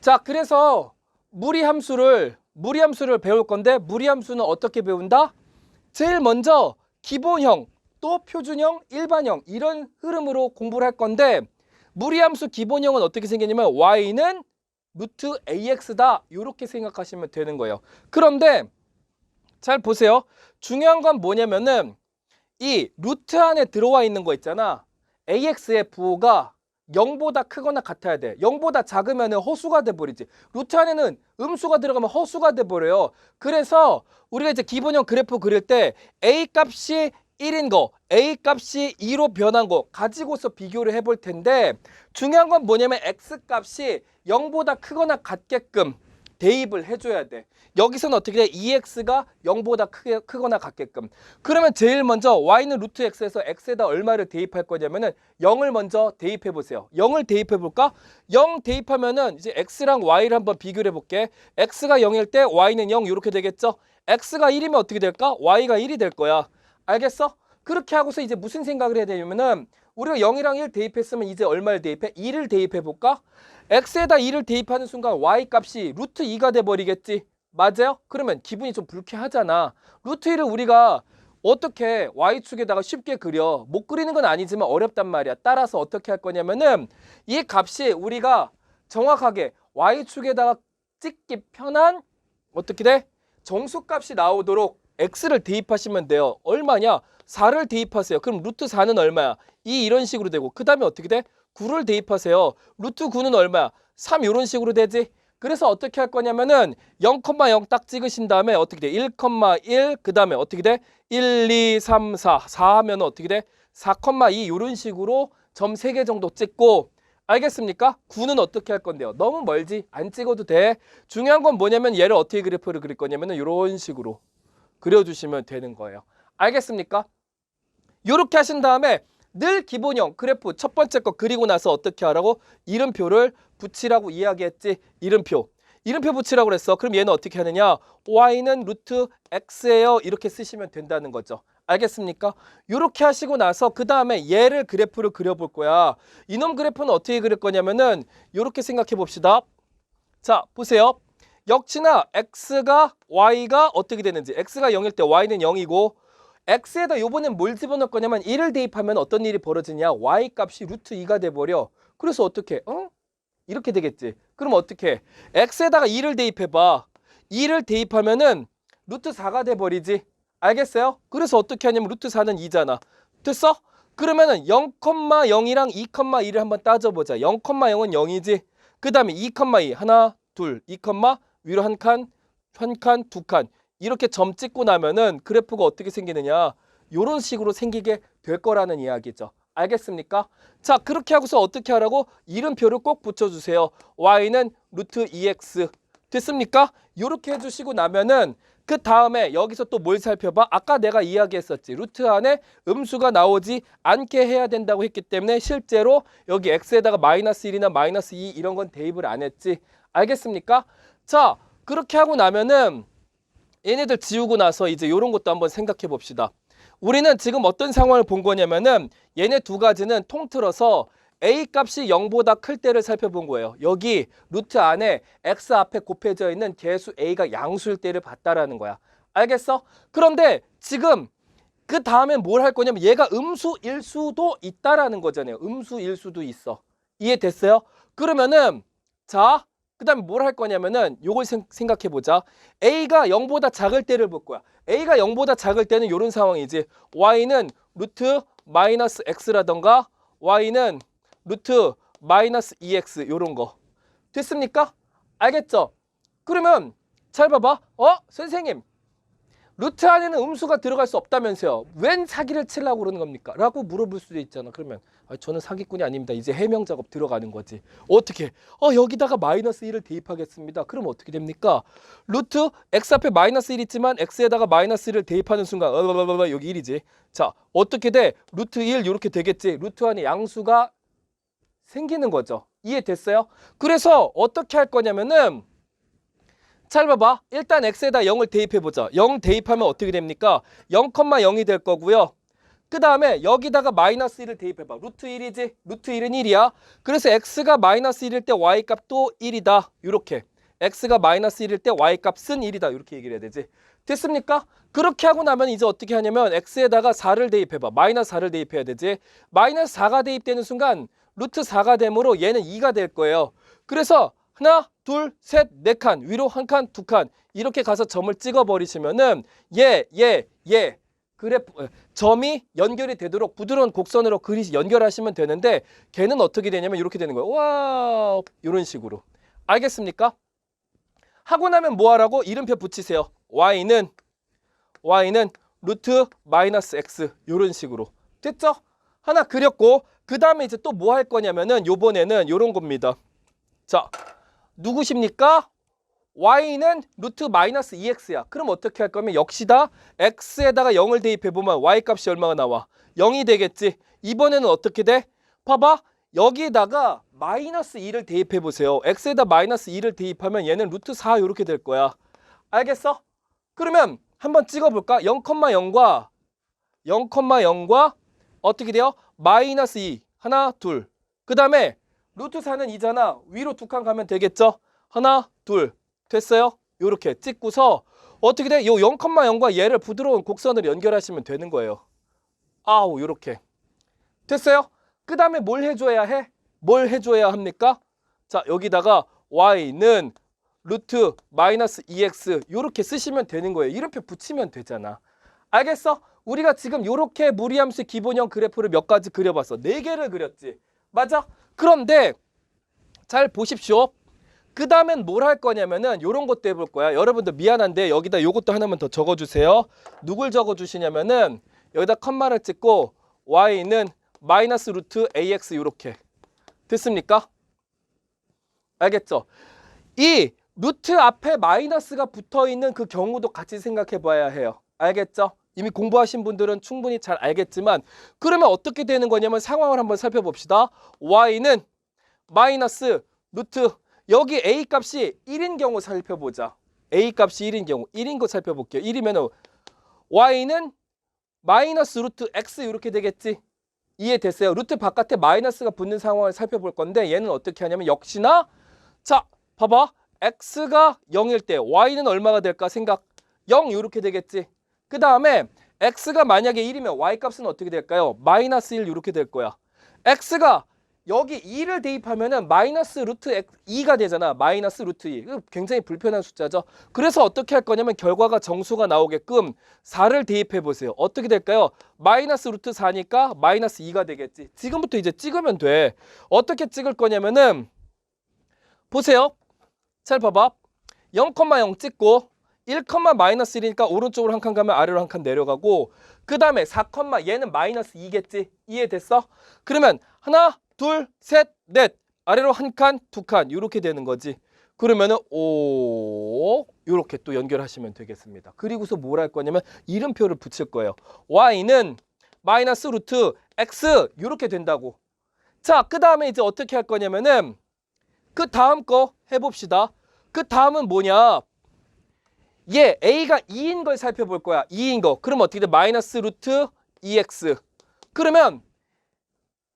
자, 그래서 무리함수를 배울 건데 무리함수는 어떻게 배운다? 제일 먼저 기본형, 또 표준형, 일반형 이런 흐름으로 공부를 할 건데 무리함수 기본형은 어떻게 생겼냐면 y는 루트 ax다 이렇게 생각하시면 되는 거예요. 그런데 잘 보세요. 중요한 건 뭐냐면은 이 루트 안에 들어와 있는 거 있잖아. ax의 부호가 0보다 크거나 같아야 돼. 0보다 작으면 허수가 돼버리지. 루트 안에는 음수가 들어가면 허수가 돼버려요. 그래서 우리가 이제 기본형 그래프 그릴 때 a 값이 1인 거, a 값이 2로 변한 거 가지고서 비교를 해볼 텐데 중요한 건 뭐냐면 x 값이 0보다 크거나 같게끔 대입을 해줘야 돼. 여기서는 어떻게 돼? 2x가 0보다 크거나 같게끔. 그러면 제일 먼저 y는 루트 x에서 x에다 얼마를 대입할 거냐면은 0을 먼저 대입해 보세요. 0을 대입해 볼까? 0 대입하면은 이제 x랑 y를 한번 비교를 해 볼게. x가 0일 때 y는 0 이렇게 되겠죠? x가 1이면 어떻게 될까? y가 1이 될 거야. 알겠어? 그렇게 하고서 이제 무슨 생각을 해야 되냐면은 우리가 0이랑 1 대입했으면 이제 얼마를 대입해? 2를 대입해 볼까? x에다 2를 대입하는 순간 y 값이 루트 2가 돼버리겠지. 맞아요? 그러면 기분이 좀 불쾌하잖아. 루트 1을 우리가 어떻게 y축에다가 쉽게 그려? 못 그리는 건 아니지만 어렵단 말이야. 따라서 어떻게 할 거냐면은 이 값이 우리가 정확하게 y축에다가 찍기 편한 어떻게 돼? 정수값이 나오도록 x를 대입하시면 돼요. 얼마냐? 4를 대입하세요. 그럼 루트 4는 얼마야? 2 이런 식으로 되고 그 다음에 어떻게 돼? 9를 대입하세요. 루트 9는 얼마야? 3 이런 식으로 되지? 그래서 어떻게 할 거냐면은 0,0 딱 찍으신 다음에 어떻게 돼? 1,1 그 다음에 어떻게 돼? 1, 2, 3, 4 4 하면 어떻게 돼? 4,2 이런 식으로 점 3개 정도 찍고 알겠습니까? 9는 어떻게 할 건데요? 너무 멀지? 안 찍어도 돼. 중요한 건 뭐냐면 얘를 어떻게 그래프를 그릴 거냐면은 이런 식으로 그려주시면 되는 거예요. 알겠습니까? 이렇게 하신 다음에 늘 기본형 그래프 첫 번째 거 그리고 나서 어떻게 하라고? 이름표를 붙이라고 이야기했지. 이름표 붙이라고 그랬어. 그럼 얘는 어떻게 하느냐? y는 루트 x예요. 이렇게 쓰시면 된다는 거죠. 알겠습니까? 이렇게 하시고 나서 그 다음에 얘를 그래프를 그려볼 거야. 이놈 그래프는 어떻게 그릴 거냐면은 이렇게 생각해 봅시다. 자, 보세요. 역시나 x가 y가 어떻게 되는지 x가 0일 때 y는 0이고 x에다 요번엔 뭘 집어넣을 거냐면 1을 대입하면 어떤 일이 벌어지냐? y 값이 루트 2가 돼버려. 그래서 어떻게? 이렇게 되겠지. 그럼 어떻게? x에다가 2를 대입해봐. 2를 대입하면은 루트 4가 돼버리지. 알겠어요? 그래서 어떻게 하냐면 루트 4는 2잖아. 됐어? 그러면은 0,0이랑 2,2를 한번 따져보자. 0,0은 0이지. 그 다음에 2,2 하나, 둘, 2, 위로 한 칸, 두 칸. 이렇게 점 찍고 나면은 그래프가 어떻게 생기느냐? 요런 식으로 생기게 될 거라는 이야기죠. 알겠습니까? 자, 그렇게 하고서 어떻게 하라고? 이름표를 꼭 붙여주세요. y는 루트 2x. 됐습니까? 요렇게 해주시고 나면은 그 다음에 여기서 또 뭘 살펴봐? 아까 내가 이야기했었지. 루트 안에 음수가 나오지 않게 해야 된다고 했기 때문에 실제로 여기 x에다가 마이너스 1이나 마이너스 2 이런 건 대입을 안 했지. 알겠습니까? 자, 그렇게 하고 나면은 얘네들 지우고 나서 이제 이런 것도 한번 생각해 봅시다. 우리는 지금 어떤 상황을 본 거냐면은 얘네 두 가지는 통틀어서 a 값이 0보다 클 때를 살펴본 거예요. 여기 루트 안에 x 앞에 곱해져 있는 개수 a가 양수일 때를 봤다라는 거야. 알겠어? 그런데 지금 그 다음에 뭘 할 거냐면 얘가 음수일 수도 있다라는 거잖아요. 음수일 수도 있어. 이해됐어요? 그러면은 자, 그 다음에 뭘 할 거냐면은 요걸 생각해 보자. a가 0보다 작을 때를 볼 거야. a가 0보다 작을 때는 이런 상황이지. y는 루트 마이너스 x라던가 y는 루트 마이너스 2x 요런 거. 됐습니까? 알겠죠? 그러면 잘 봐봐. 선생님. 루트 안에는 음수가 들어갈 수 없다면서요. 웬 사기를 치려고 그러는 겁니까? 라고 물어볼 수도 있잖아. 그러면 저는 사기꾼이 아닙니다. 이제 해명 작업 들어가는 거지. 어떻게? 여기다가 마이너스 1을 대입하겠습니다. 그럼 어떻게 됩니까? 루트 x 앞에 마이너스 1 있지만 x에다가 마이너스 1을 대입하는 순간 여기 1이지. 자, 어떻게 돼? 루트 1 이렇게 되겠지. 루트 안에 양수가 생기는 거죠. 이해됐어요? 그래서 어떻게 할 거냐면은 잘 봐봐. 일단 x에다 0을 대입해보자. 0 대입하면 어떻게 됩니까? 0,0이 될 거고요. 그 다음에 여기다가 마이너스 1을 대입해봐. 루트 1이지? 루트 1은 1이야. 그래서 x가 마이너스 1일 때 y값도 1이다. 이렇게. x가 마이너스 1일 때 y값은 1이다. 이렇게 얘기를 해야 되지. 됐습니까? 그렇게 하고 나면 이제 어떻게 하냐면 x에다가 4를 대입해봐. 마이너스 4를 대입해야 되지. 마이너스 4가 대입되는 순간 루트 4가 되므로 얘는 2가 될 거예요. 그래서 하나, 둘, 셋, 네 칸. 위로 한 칸, 두 칸. 이렇게 가서 점을 찍어버리시면은 그래프 점이 연결이 되도록 부드러운 곡선으로 연결하시면 되는데 걔는 어떻게 되냐면 이렇게 되는 거예요. 와, 이런 식으로. 알겠습니까? 하고 나면 뭐 하라고? 이름표 붙이세요. y는 루트 마이너스 x 이런 식으로. 됐죠? 하나 그렸고 그 다음에 이제 또 뭐 할 거냐면은 요번에는 요런 겁니다. 자, 누구십니까? y는 루트 마이너스 2x야. 그럼 어떻게 할 거면 역시다 x에다가 0을 대입해보면 y값이 얼마가 나와? 0이 되겠지. 이번에는 어떻게 돼? 봐봐. 여기다가 마이너스 2를 대입해보세요. x에다 마이너스 2를 대입하면 얘는 루트 4 이렇게 될 거야. 알겠어? 그러면 한번 찍어볼까? 0,0과 어떻게 돼요? 마이너스 2 하나 둘. 그 다음에 루트 4는 2잖아. 위로 두 칸 가면 되겠죠? 하나 둘. 됐어요? 요렇게 찍고서 어떻게 돼? 요 0,0과 얘를 부드러운 곡선으로 연결하시면 되는 거예요. 아우 요렇게. 됐어요? 그 다음에 뭘 해줘야 해? 뭘 해줘야 합니까? 자 여기다가 y는 루트 마이너스 2x 요렇게 쓰시면 되는 거예요. 이름표 붙이면 되잖아. 알겠어? 우리가 지금 요렇게 무리함수 기본형 그래프를 몇 가지 그려봤어. 4개를 그렸지. 맞아? 그런데 잘 보십시오. 그 다음엔 뭘 할 거냐면은 요런 것도 해볼 거야. 여러분들 미안한데 여기다 요것도 하나만 더 적어주세요. 누굴 적어주시냐면은 여기다 컴마를 찍고 y는 마이너스 루트 ax 요렇게. 됐습니까? 알겠죠? 이 루트 앞에 마이너스가 붙어있는 그 경우도 같이 생각해 봐야 해요. 알겠죠? 이미 공부하신 분들은 충분히 잘 알겠지만 그러면 어떻게 되는 거냐면 상황을 한번 살펴봅시다. y는 마이너스 루트 여기 a 값이 1인 경우 살펴보자. a 값이 1인 경우 1인 거 살펴볼게요. 1이면 y는 마이너스 루트 x 이렇게 되겠지. 이해됐어요? 루트 바깥에 마이너스가 붙는 상황을 살펴볼 건데 얘는 어떻게 하냐면 역시나 자 봐봐. x가 0일 때 y는 얼마가 될까 생각 0 이렇게 되겠지. 그 다음에 x가 만약에 1이면 y 값은 어떻게 될까요? 마이너스 1 이렇게 될 거야. x가 여기 2를 대입하면은 마이너스 루트 2가 되잖아. 마이너스 루트 2. 굉장히 불편한 숫자죠. 그래서 어떻게 할 거냐면 결과가 정수가 나오게끔 4를 대입해 보세요. 어떻게 될까요? 마이너스 루트 4니까 마이너스 2가 되겠지. 지금부터 이제 찍으면 돼. 어떻게 찍을 거냐면은 보세요. 잘 봐봐. 0,0 찍고 1, 마이너스 1이니까 오른쪽으로 한 칸 가면 아래로 한 칸 내려가고 그 다음에 4, 얘는 마이너스 2겠지. 이해됐어? 그러면 하나, 둘, 셋, 넷 아래로 한 칸, 두 칸 이렇게 되는 거지. 그러면은 오 이렇게 또 연결하시면 되겠습니다. 그리고서 뭘 할 거냐면 이름표를 붙일 거예요. y는 마이너스 루트 x 이렇게 된다고. 자, 그 다음에 이제 어떻게 할 거냐면은 그 다음 거 해봅시다. 그 다음은 뭐냐? 얘 a가 2인 걸 살펴볼 거야. 2인 거. 그럼 어떻게 돼? 마이너스 루트 2x. 그러면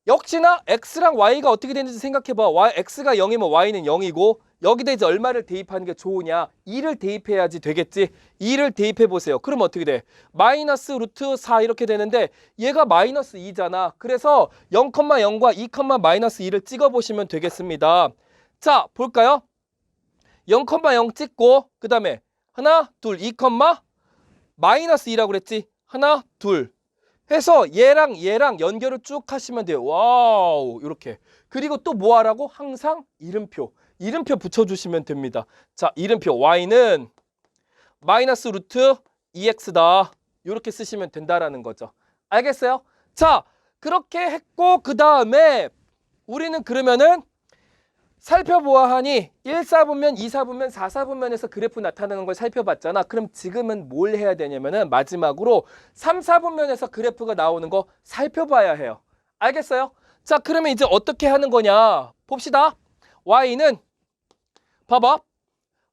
역시나 x랑 y가 어떻게 되는지 생각해봐. x가 0이면 y는 0이고 여기다 이제 얼마를 대입하는 게 좋으냐? 2를 대입해야지 되겠지. 2를 대입해 보세요. 그럼 어떻게 돼? 마이너스 루트 4 이렇게 되는데 얘가 마이너스 2잖아. 그래서 0,0과 2, 마이너스 2를 찍어보시면 되겠습니다. 자, 볼까요? 0,0 찍고 그 다음에 하나, 둘, 2, 마이너스 2라고 그랬지? 하나, 둘 해서 얘랑 연결을 쭉 하시면 돼요. 와우 이렇게. 그리고 또 뭐 하라고? 항상 이름표 붙여주시면 됩니다. 자, 이름표 y는 마이너스 루트 2x다. 이렇게 쓰시면 된다라는 거죠. 알겠어요? 자, 그렇게 했고 그 다음에 우리는 그러면은 살펴보아하니 1사분면, 2사분면, 4사분면에서 그래프 나타나는 걸 살펴봤잖아. 그럼 지금은 뭘 해야 되냐면은 마지막으로 3사분면에서 그래프가 나오는 거 살펴봐야 해요. 알겠어요? 자, 그러면 이제 어떻게 하는 거냐? 봅시다. y는 봐봐.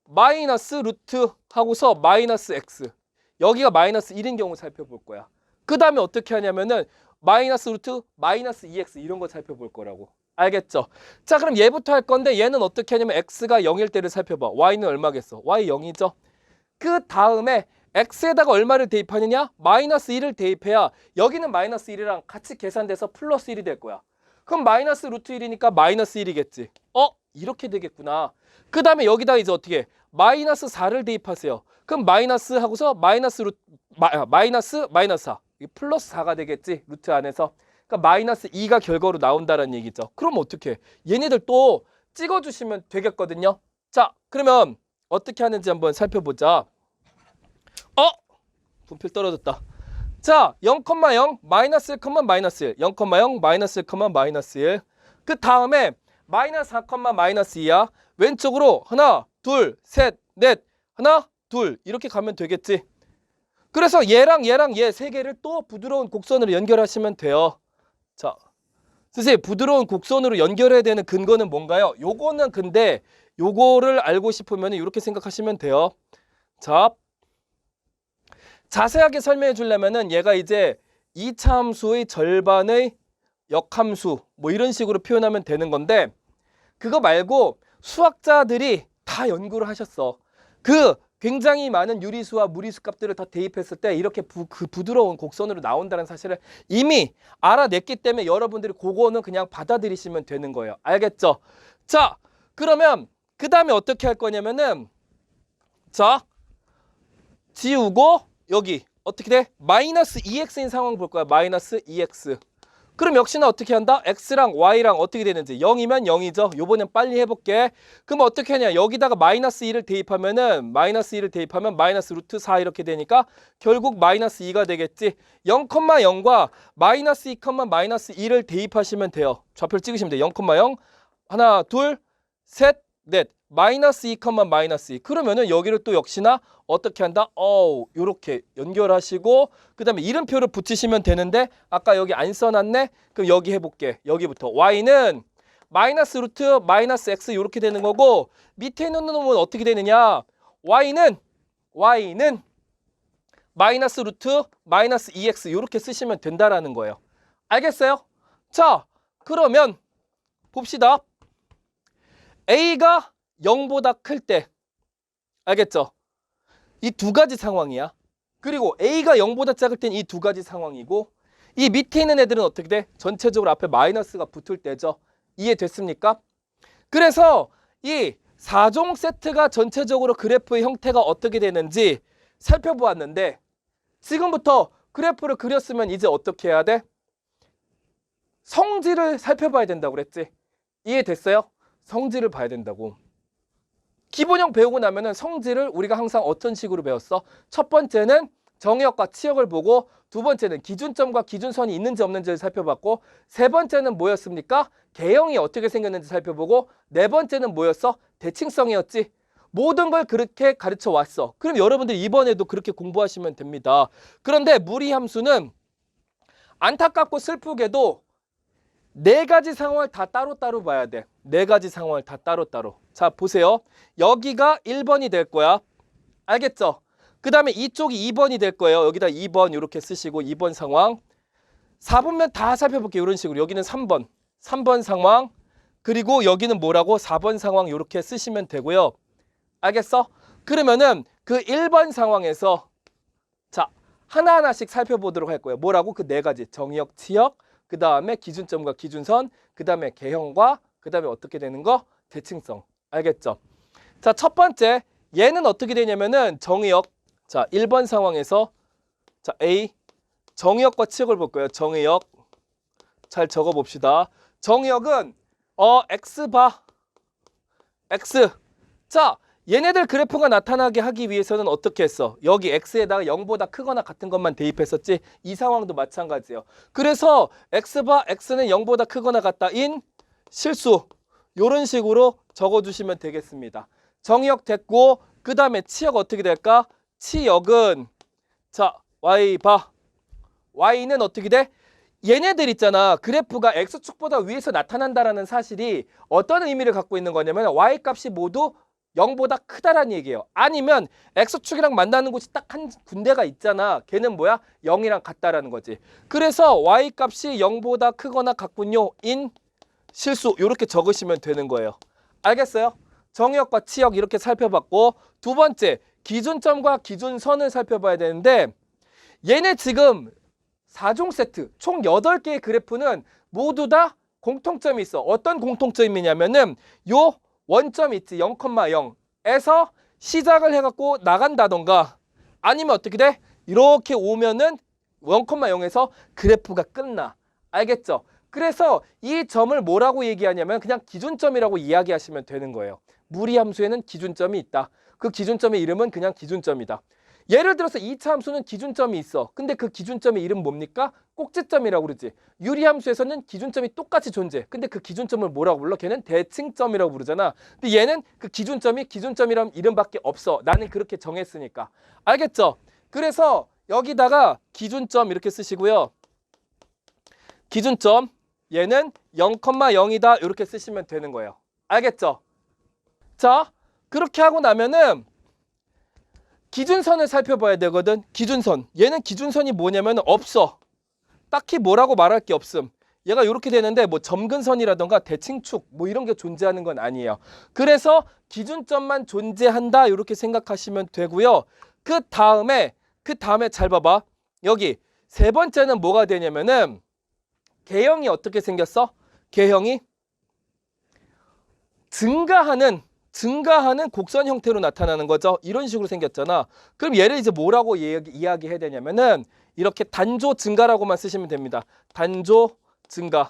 마이너스 루트 하고서 마이너스 x. 여기가 마이너스 1인 경우 살펴볼 거야. 그 다음에 어떻게 하냐면은 마이너스 루트 마이너스 2x 이런 거 살펴볼 거라고. 알겠죠? 자, 그럼 얘부터 할 건데 얘는 어떻게 하냐면 x가 0일 때를 살펴봐. y는 얼마겠어? y 0이죠. 그 다음에 x에다가 얼마를 대입하느냐? 마이너스 1을 대입해야 여기는 마이너스 1이랑 같이 계산돼서 플러스 1이 될 거야. 그럼 마이너스 루트 1이니까 마이너스 1이겠지. 이렇게 되겠구나. 그 다음에 여기다 이제 어떻게 해? 마이너스 4를 대입하세요. 그럼 마이너스 하고서 마이너스 4. 플러스 4가 되겠지. 루트 안에서. 그러니까 마이너스 2가 결과로 나온다는 얘기죠. 그럼 어떻게 해? 얘네들 또 찍어주시면 되겠거든요. 자, 그러면 어떻게 하는지 한번 살펴보자. 분필 떨어졌다. 자, 0,0 마이너스 1, 마이너스 1 0,0 마이너스 1, 마이너스 1 그 다음에 마이너스 4, 마이너스 2야. 왼쪽으로 하나, 둘, 셋, 넷 하나, 둘 이렇게 가면 되겠지. 그래서 얘랑 얘 세 개를 또 부드러운 곡선으로 연결하시면 돼요. 자, 선생님 부드러운 곡선으로 연결해야 되는 근거는 뭔가요? 요거는 근데 요거를 알고 싶으면 이렇게 생각하시면 돼요. 자, 자세하게 설명해 주려면은 얘가 이제 2차 함수의 절반의 역함수 뭐 이런 식으로 표현하면 되는 건데 그거 말고 수학자들이 다 연구를 하셨어. 그 굉장히 많은 유리수와 무리수 값들을 다 대입했을 때 이렇게 그 부드러운 곡선으로 나온다는 사실을 이미 알아냈기 때문에 여러분들이 그거는 그냥 받아들이시면 되는 거예요. 알겠죠? 자, 그러면 그 다음에 어떻게 할 거냐면은 자, 지우고 여기 어떻게 돼? 마이너스 2x인 상황 볼 거야. 마이너스 2x. 그럼 역시나 어떻게 한다? x랑 y랑 어떻게 되는지 0이면 0이죠. 요번엔 빨리 해볼게. 그럼 어떻게 하냐? 여기다가 마이너스 2를 대입하면 마이너스 루트 4 이렇게 되니까 결국 마이너스 2가 되겠지. 0,0과 마이너스 2, 마이너스 2를 대입하시면 돼요. 좌표를 찍으시면 돼요. 0,0 하나, 둘, 셋, 넷 마이너스 2, 마이너스 2 그러면은 여기를 또 역시나 어떻게 한다? 요렇게 연결하시고 그 다음에 이름표를 붙이시면 되는데 아까 여기 안 써놨네? 그럼 여기 해볼게. 여기부터 y는 마이너스 루트 마이너스 x 요렇게 되는 거고 밑에 있는 놈은 어떻게 되느냐? y는 마이너스 루트 마이너스 2x 요렇게 쓰시면 된다라는 거예요. 알겠어요? 자, 그러면 봅시다. a가 0보다 클 때 알겠죠? 이 두 가지 상황이야. 그리고 a가 0보다 작을 땐 이 두 가지 상황이고 이 밑에 있는 애들은 어떻게 돼? 전체적으로 앞에 마이너스가 붙을 때죠. 이해됐습니까? 그래서 이 4종 세트가 전체적으로 그래프의 형태가 어떻게 되는지 살펴보았는데 지금부터 그래프를 그렸으면 이제 어떻게 해야 돼? 성질을 살펴봐야 된다고 그랬지? 이해됐어요? 성질을 봐야 된다고. 기본형 배우고 나면은 성질을 우리가 항상 어떤 식으로 배웠어? 첫 번째는 정의역과 치역을 보고 두 번째는 기준점과 기준선이 있는지 없는지를 살펴봤고 세 번째는 뭐였습니까? 개형이 어떻게 생겼는지 살펴보고 네 번째는 뭐였어? 대칭성이었지. 모든 걸 그렇게 가르쳐 왔어. 그럼 여러분들이 이번에도 그렇게 공부하시면 됩니다. 그런데 무리함수는 안타깝고 슬프게도 네 가지 상황을 다 따로따로 봐야 돼. 네 가지 상황을 다 따로따로. 자, 보세요. 여기가 1번이 될 거야. 알겠죠? 그 다음에 이쪽이 2번이 될 거예요. 여기다 2번 이렇게 쓰시고 2번 상황. 4번면 다 살펴볼게요. 이런 식으로. 여기는 3번. 3번 상황. 그리고 여기는 뭐라고? 4번 상황 이렇게 쓰시면 되고요. 알겠어? 그러면은 그 1번 상황에서 자, 하나하나씩 살펴보도록 할 거예요. 뭐라고? 그 네 가지. 정의역, 치역. 그 다음에 기준점과 기준선, 그 다음에 개형과 그 다음에 어떻게 되는 거? 대칭성. 알겠죠? 자, 첫 번째 얘는 어떻게 되냐면은 정의역. 자, 1번 상황에서 자, A 정의역과 치역을 볼 거예요. 정의역. 잘 적어 봅시다. 정의역은 X 봐. X. 자, 얘네들 그래프가 나타나게 하기 위해서는 어떻게 했어? 여기 x에다가 0보다 크거나 같은 것만 대입했었지? 이 상황도 마찬가지예요. 그래서 x바 x는 0보다 크거나 같다인 실수. 이런 식으로 적어주시면 되겠습니다. 정의역 됐고 그 다음에 치역 어떻게 될까? 치역은 자 y바. y는 어떻게 돼? 얘네들 있잖아. 그래프가 x축보다 위에서 나타난다라는 사실이 어떤 의미를 갖고 있는 거냐면 y값이 모두 0보다 크다라는 얘기예요. 아니면 X축이랑 만나는 곳이 딱 한 군데가 있잖아. 걔는 뭐야? 0이랑 같다라는 거지. 그래서 Y 값이 0보다 크거나 같군요. 인 실수 이렇게 적으시면 되는 거예요. 알겠어요? 정의역과 치역 이렇게 살펴봤고 두 번째 기준점과 기준선을 살펴봐야 되는데 얘네 지금 4종 세트 총 8개의 그래프는 모두 다 공통점이 있어. 어떤 공통점이냐면은 요 원점 있지 0,0에서 시작을 해갖고 나간다던가 아니면 어떻게 돼? 이렇게 오면은 0,0에서 그래프가 끝나. 알겠죠? 그래서 이 점을 뭐라고 얘기하냐면 그냥 기준점이라고 이야기하시면 되는 거예요. 무리함수에는 기준점이 있다. 그 기준점의 이름은 그냥 기준점이다. 예를 들어서 2차 함수는 기준점이 있어. 근데 그 기준점의 이름 뭡니까? 꼭지점이라고 그러지. 유리함수에서는 기준점이 똑같이 존재. 근데 그 기준점을 뭐라고 불러? 걔는 대칭점이라고 부르잖아. 근데 얘는 그 기준점이 기준점이라는 이름밖에 없어. 나는 그렇게 정했으니까. 알겠죠? 그래서 여기다가 기준점 이렇게 쓰시고요. 기준점 얘는 0,0이다 이렇게 쓰시면 되는 거예요. 알겠죠? 자, 그렇게 하고 나면은 기준선을 살펴봐야 되거든. 기준선. 얘는 기준선이 뭐냐면 없어. 딱히 뭐라고 말할 게 없음. 얘가 이렇게 되는데 뭐 점근선이라던가 대칭축 뭐 이런 게 존재하는 건 아니에요. 그래서 기준점만 존재한다 이렇게 생각하시면 되고요. 그 다음에 잘 봐봐. 여기 세 번째는 뭐가 되냐면은 개형이 어떻게 생겼어? 개형이 증가하는 곡선 형태로 나타나는 거죠. 이런 식으로 생겼잖아. 그럼 얘를 이제 뭐라고 이야기해야 되냐면은 이렇게 단조 증가라고만 쓰시면 됩니다. 단조 증가.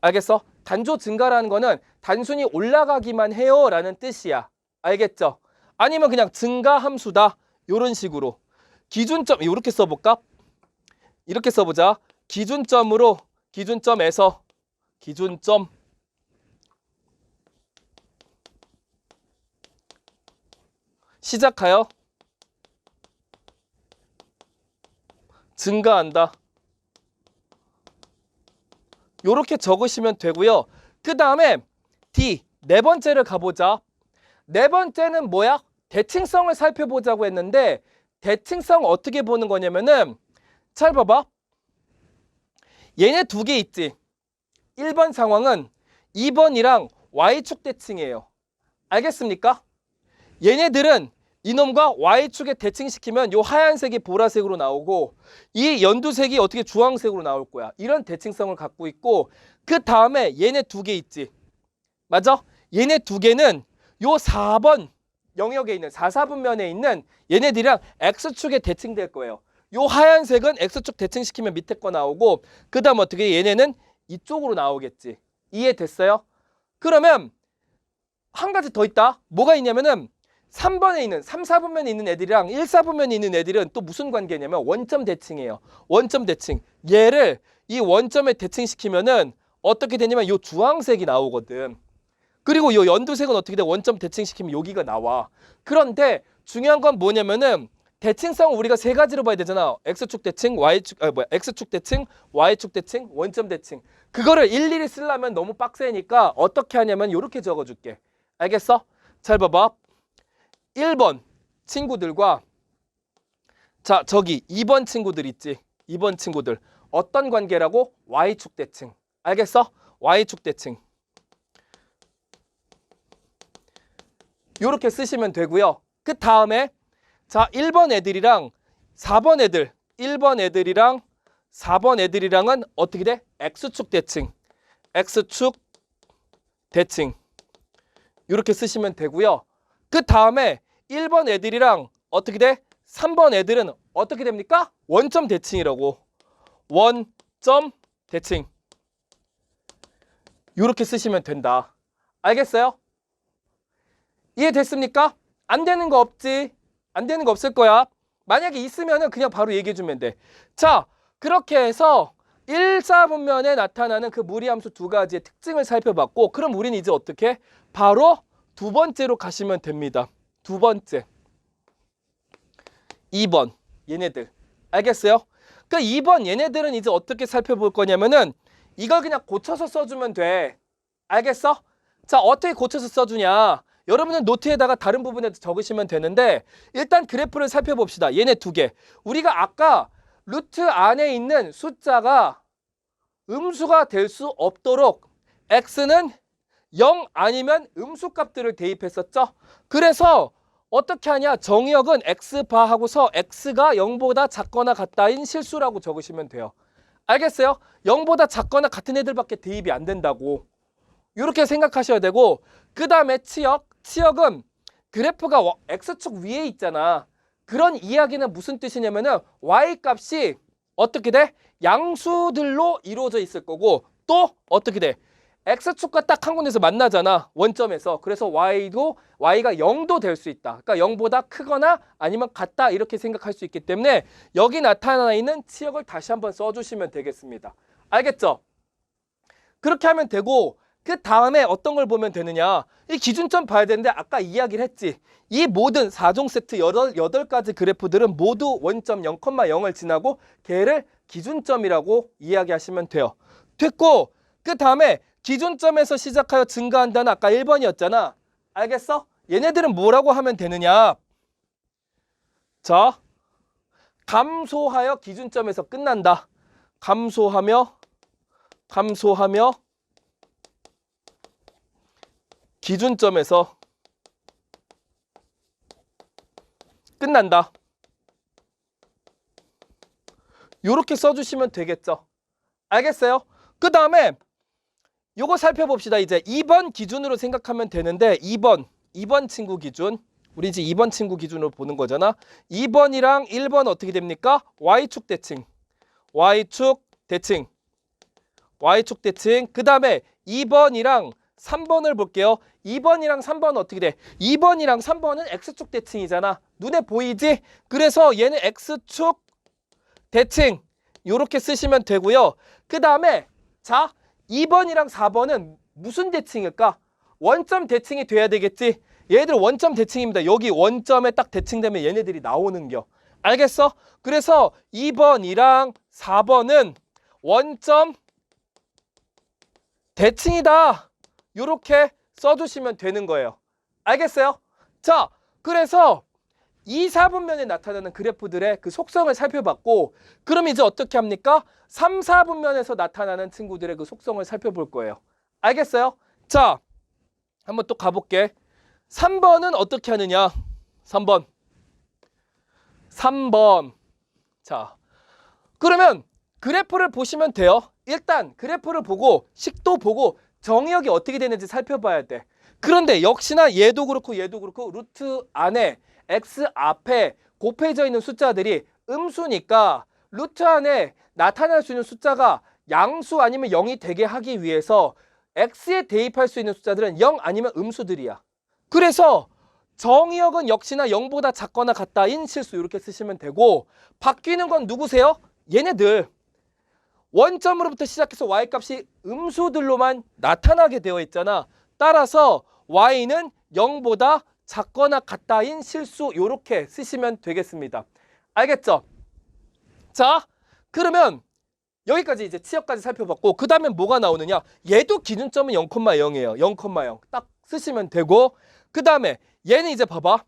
알겠어? 단조 증가라는 거는 단순히 올라가기만 해요 라는 뜻이야. 알겠죠? 아니면 그냥 증가 함수다. 이런 식으로. 기준점 이렇게 써볼까? 이렇게 써보자. 기준점에서 기준점 시작하여 증가한다. 요렇게 적으시면 되고요. 그 다음에 D 네 번째를 가보자. 네 번째는 뭐야? 대칭성을 살펴보자고 했는데 대칭성 어떻게 보는 거냐면은 잘 봐봐. 얘네 두 개 있지. 1번 상황은 2번이랑 Y축 대칭이에요. 알겠습니까? 얘네들은 이놈과 Y축에 대칭시키면 요 하얀색이 보라색으로 나오고 이 연두색이 어떻게 주황색으로 나올 거야. 이런 대칭성을 갖고 있고 그 다음에 얘네 두 개 있지. 맞아? 얘네 두 개는 요 4번 영역에 있는 4, 4분면에 있는 얘네들이랑 X축에 대칭될 거예요. 요 하얀색은 X축 대칭시키면 밑에 거 나오고 그 다음 어떻게 얘네는 이쪽으로 나오겠지. 이해됐어요? 그러면 한 가지 더 있다. 뭐가 있냐면은 3번에 있는 3, 4분면에 있는 애들이랑 1, 4분면에 있는 애들은 또 무슨 관계냐면 원점 대칭이에요. 원점 대칭. 얘를 이 원점에 대칭시키면은 어떻게 되냐면 요 주황색이 나오거든. 그리고 요 연두색은 어떻게 돼? 원점 대칭시키면 여기가 나와. 그런데 중요한 건 뭐냐면은 대칭성을 우리가 세 가지로 봐야 되잖아. X축 대칭, X축 대칭, Y축 대칭, 원점 대칭. 그거를 일일이 쓰려면 너무 빡세니까 어떻게 하냐면 이렇게 적어줄게. 알겠어? 잘 봐봐. 1번 친구들과 자 저기 2번 친구들 있지. 2번 친구들 어떤 관계라고? Y축 대칭. 알겠어? Y축 대칭. 이렇게 쓰시면 되고요. 그 다음에 자 1번 애들이랑 4번 애들 1번 애들이랑 4번 애들이랑은 어떻게 돼? X축 대칭. X축 대칭. 이렇게 쓰시면 되고요. 그 다음에 1번 애들이랑 어떻게 돼? 3번 애들은 어떻게 됩니까? 원점 대칭이라고. 원점 대칭. 이렇게 쓰시면 된다. 알겠어요? 이해됐습니까? 안 되는 거 없지? 안 되는 거 없을 거야. 만약에 있으면은 그냥 바로 얘기해 주면 돼. 자, 그렇게 해서 1, 4분면에 나타나는 그 무리함수 두 가지의 특징을 살펴봤고 그럼 우리는 이제 어떻게? 바로 두 번째로 가시면 됩니다. 두 번째. 2번 얘네들. 알겠어요? 그 2번 얘네들은 이제 어떻게 살펴볼 거냐면은 이걸 그냥 고쳐서 써주면 돼. 알겠어? 자, 어떻게 고쳐서 써주냐? 여러분은 노트에다가 다른 부분에 적으시면 되는데 일단 그래프를 살펴봅시다. 얘네 두 개. 우리가 아까 루트 안에 있는 숫자가 음수가 될 수 없도록 x는 0 아니면 음수값들을 대입했었죠. 그래서 어떻게 하냐? 정의역은 x바 하고서 x가 0보다 작거나 같다인 실수라고 적으시면 돼요. 알겠어요? 0보다 작거나 같은 애들밖에 대입이 안 된다고. 이렇게 생각하셔야 되고 그 다음에 치역은 그래프가 x축 위에 있잖아. 그런 이야기는 무슨 뜻이냐면은 y값이 어떻게 돼? 양수들로 이루어져 있을 거고 또 어떻게 돼? x축과 딱 한 군데서 만나잖아. 원점에서. 그래서 y가 0도 될 수 있다. 그러니까 0보다 크거나 아니면 같다 이렇게 생각할 수 있기 때문에 여기 나타나 있는 치역을 다시 한번 써주시면 되겠습니다. 알겠죠? 그렇게 하면 되고 그 다음에 어떤 걸 보면 되느냐. 이 기준점 봐야 되는데 아까 이야기를 했지. 이 모든 4종 세트 8가지 그래프들은 모두 원점 0,0을 지나고 걔를 기준점이라고 이야기하시면 돼요. 됐고 그 다음에 기준점에서 시작하여 증가한다는 아까 1번이었잖아. 알겠어? 얘네들은 뭐라고 하면 되느냐. 자, 감소하여 기준점에서 끝난다. 감소하며 기준점에서 끝난다. 요렇게 써주시면 되겠죠. 알겠어요? 그 다음에 요거 살펴봅시다. 이제 2번 기준으로 생각하면 되는데 2번 친구 기준. 우리 이제 2번 친구 기준으로 보는 거잖아. 2번이랑 1번 어떻게 됩니까? Y축 대칭. 그 다음에 2번이랑 3번을 볼게요. 2번이랑 3번은 어떻게 돼? 2번이랑 3번은 X축 대칭이잖아. 눈에 보이지? 그래서 얘는 X축 대칭 요렇게 쓰시면 되고요. 그 다음에 자 2번이랑 4번은 무슨 대칭일까? 원점 대칭이 돼야 되겠지? 얘들 원점 대칭입니다. 여기 원점에 딱 대칭되면 얘네들이 나오는겨. 알겠어? 그래서 2번이랑 4번은 원점 대칭이다. 요렇게 써주시면 되는 거예요. 알겠어요? 자, 그래서 2, 4분면에 나타나는 그래프들의 그 속성을 살펴봤고 그럼 이제 어떻게 합니까? 3, 4분면에서 나타나는 친구들의 그 속성을 살펴볼 거예요. 알겠어요? 자, 한번 또 가볼게. 3번은 어떻게 하느냐? 3번. 자, 그러면 그래프를 보시면 돼요. 일단 그래프를 보고 식도 보고 정의역이 어떻게 되는지 살펴봐야 돼. 그런데 역시나 얘도 그렇고 루트 안에 x 앞에 곱해져 있는 숫자들이 음수니까 루트 안에 나타날 수 있는 숫자가 양수 아니면 0이 되게 하기 위해서 x에 대입할 수 있는 숫자들은 0 아니면 음수들이야. 그래서 정의역은 역시나 0보다 작거나 같다인 실수 이렇게 쓰시면 되고 바뀌는 건 누구세요? 얘네들. 원점으로부터 시작해서 y값이 음수들로만 나타나게 되어 있잖아. 따라서 y는 0보다 작거나 같다인 실수 이렇게 쓰시면 되겠습니다. 알겠죠? 자, 그러면 여기까지 이제 치역까지 살펴봤고 그 다음에 뭐가 나오느냐? 얘도 기준점은 0,0이에요. 0,0 딱 쓰시면 되고 그 다음에 얘는 이제 봐봐.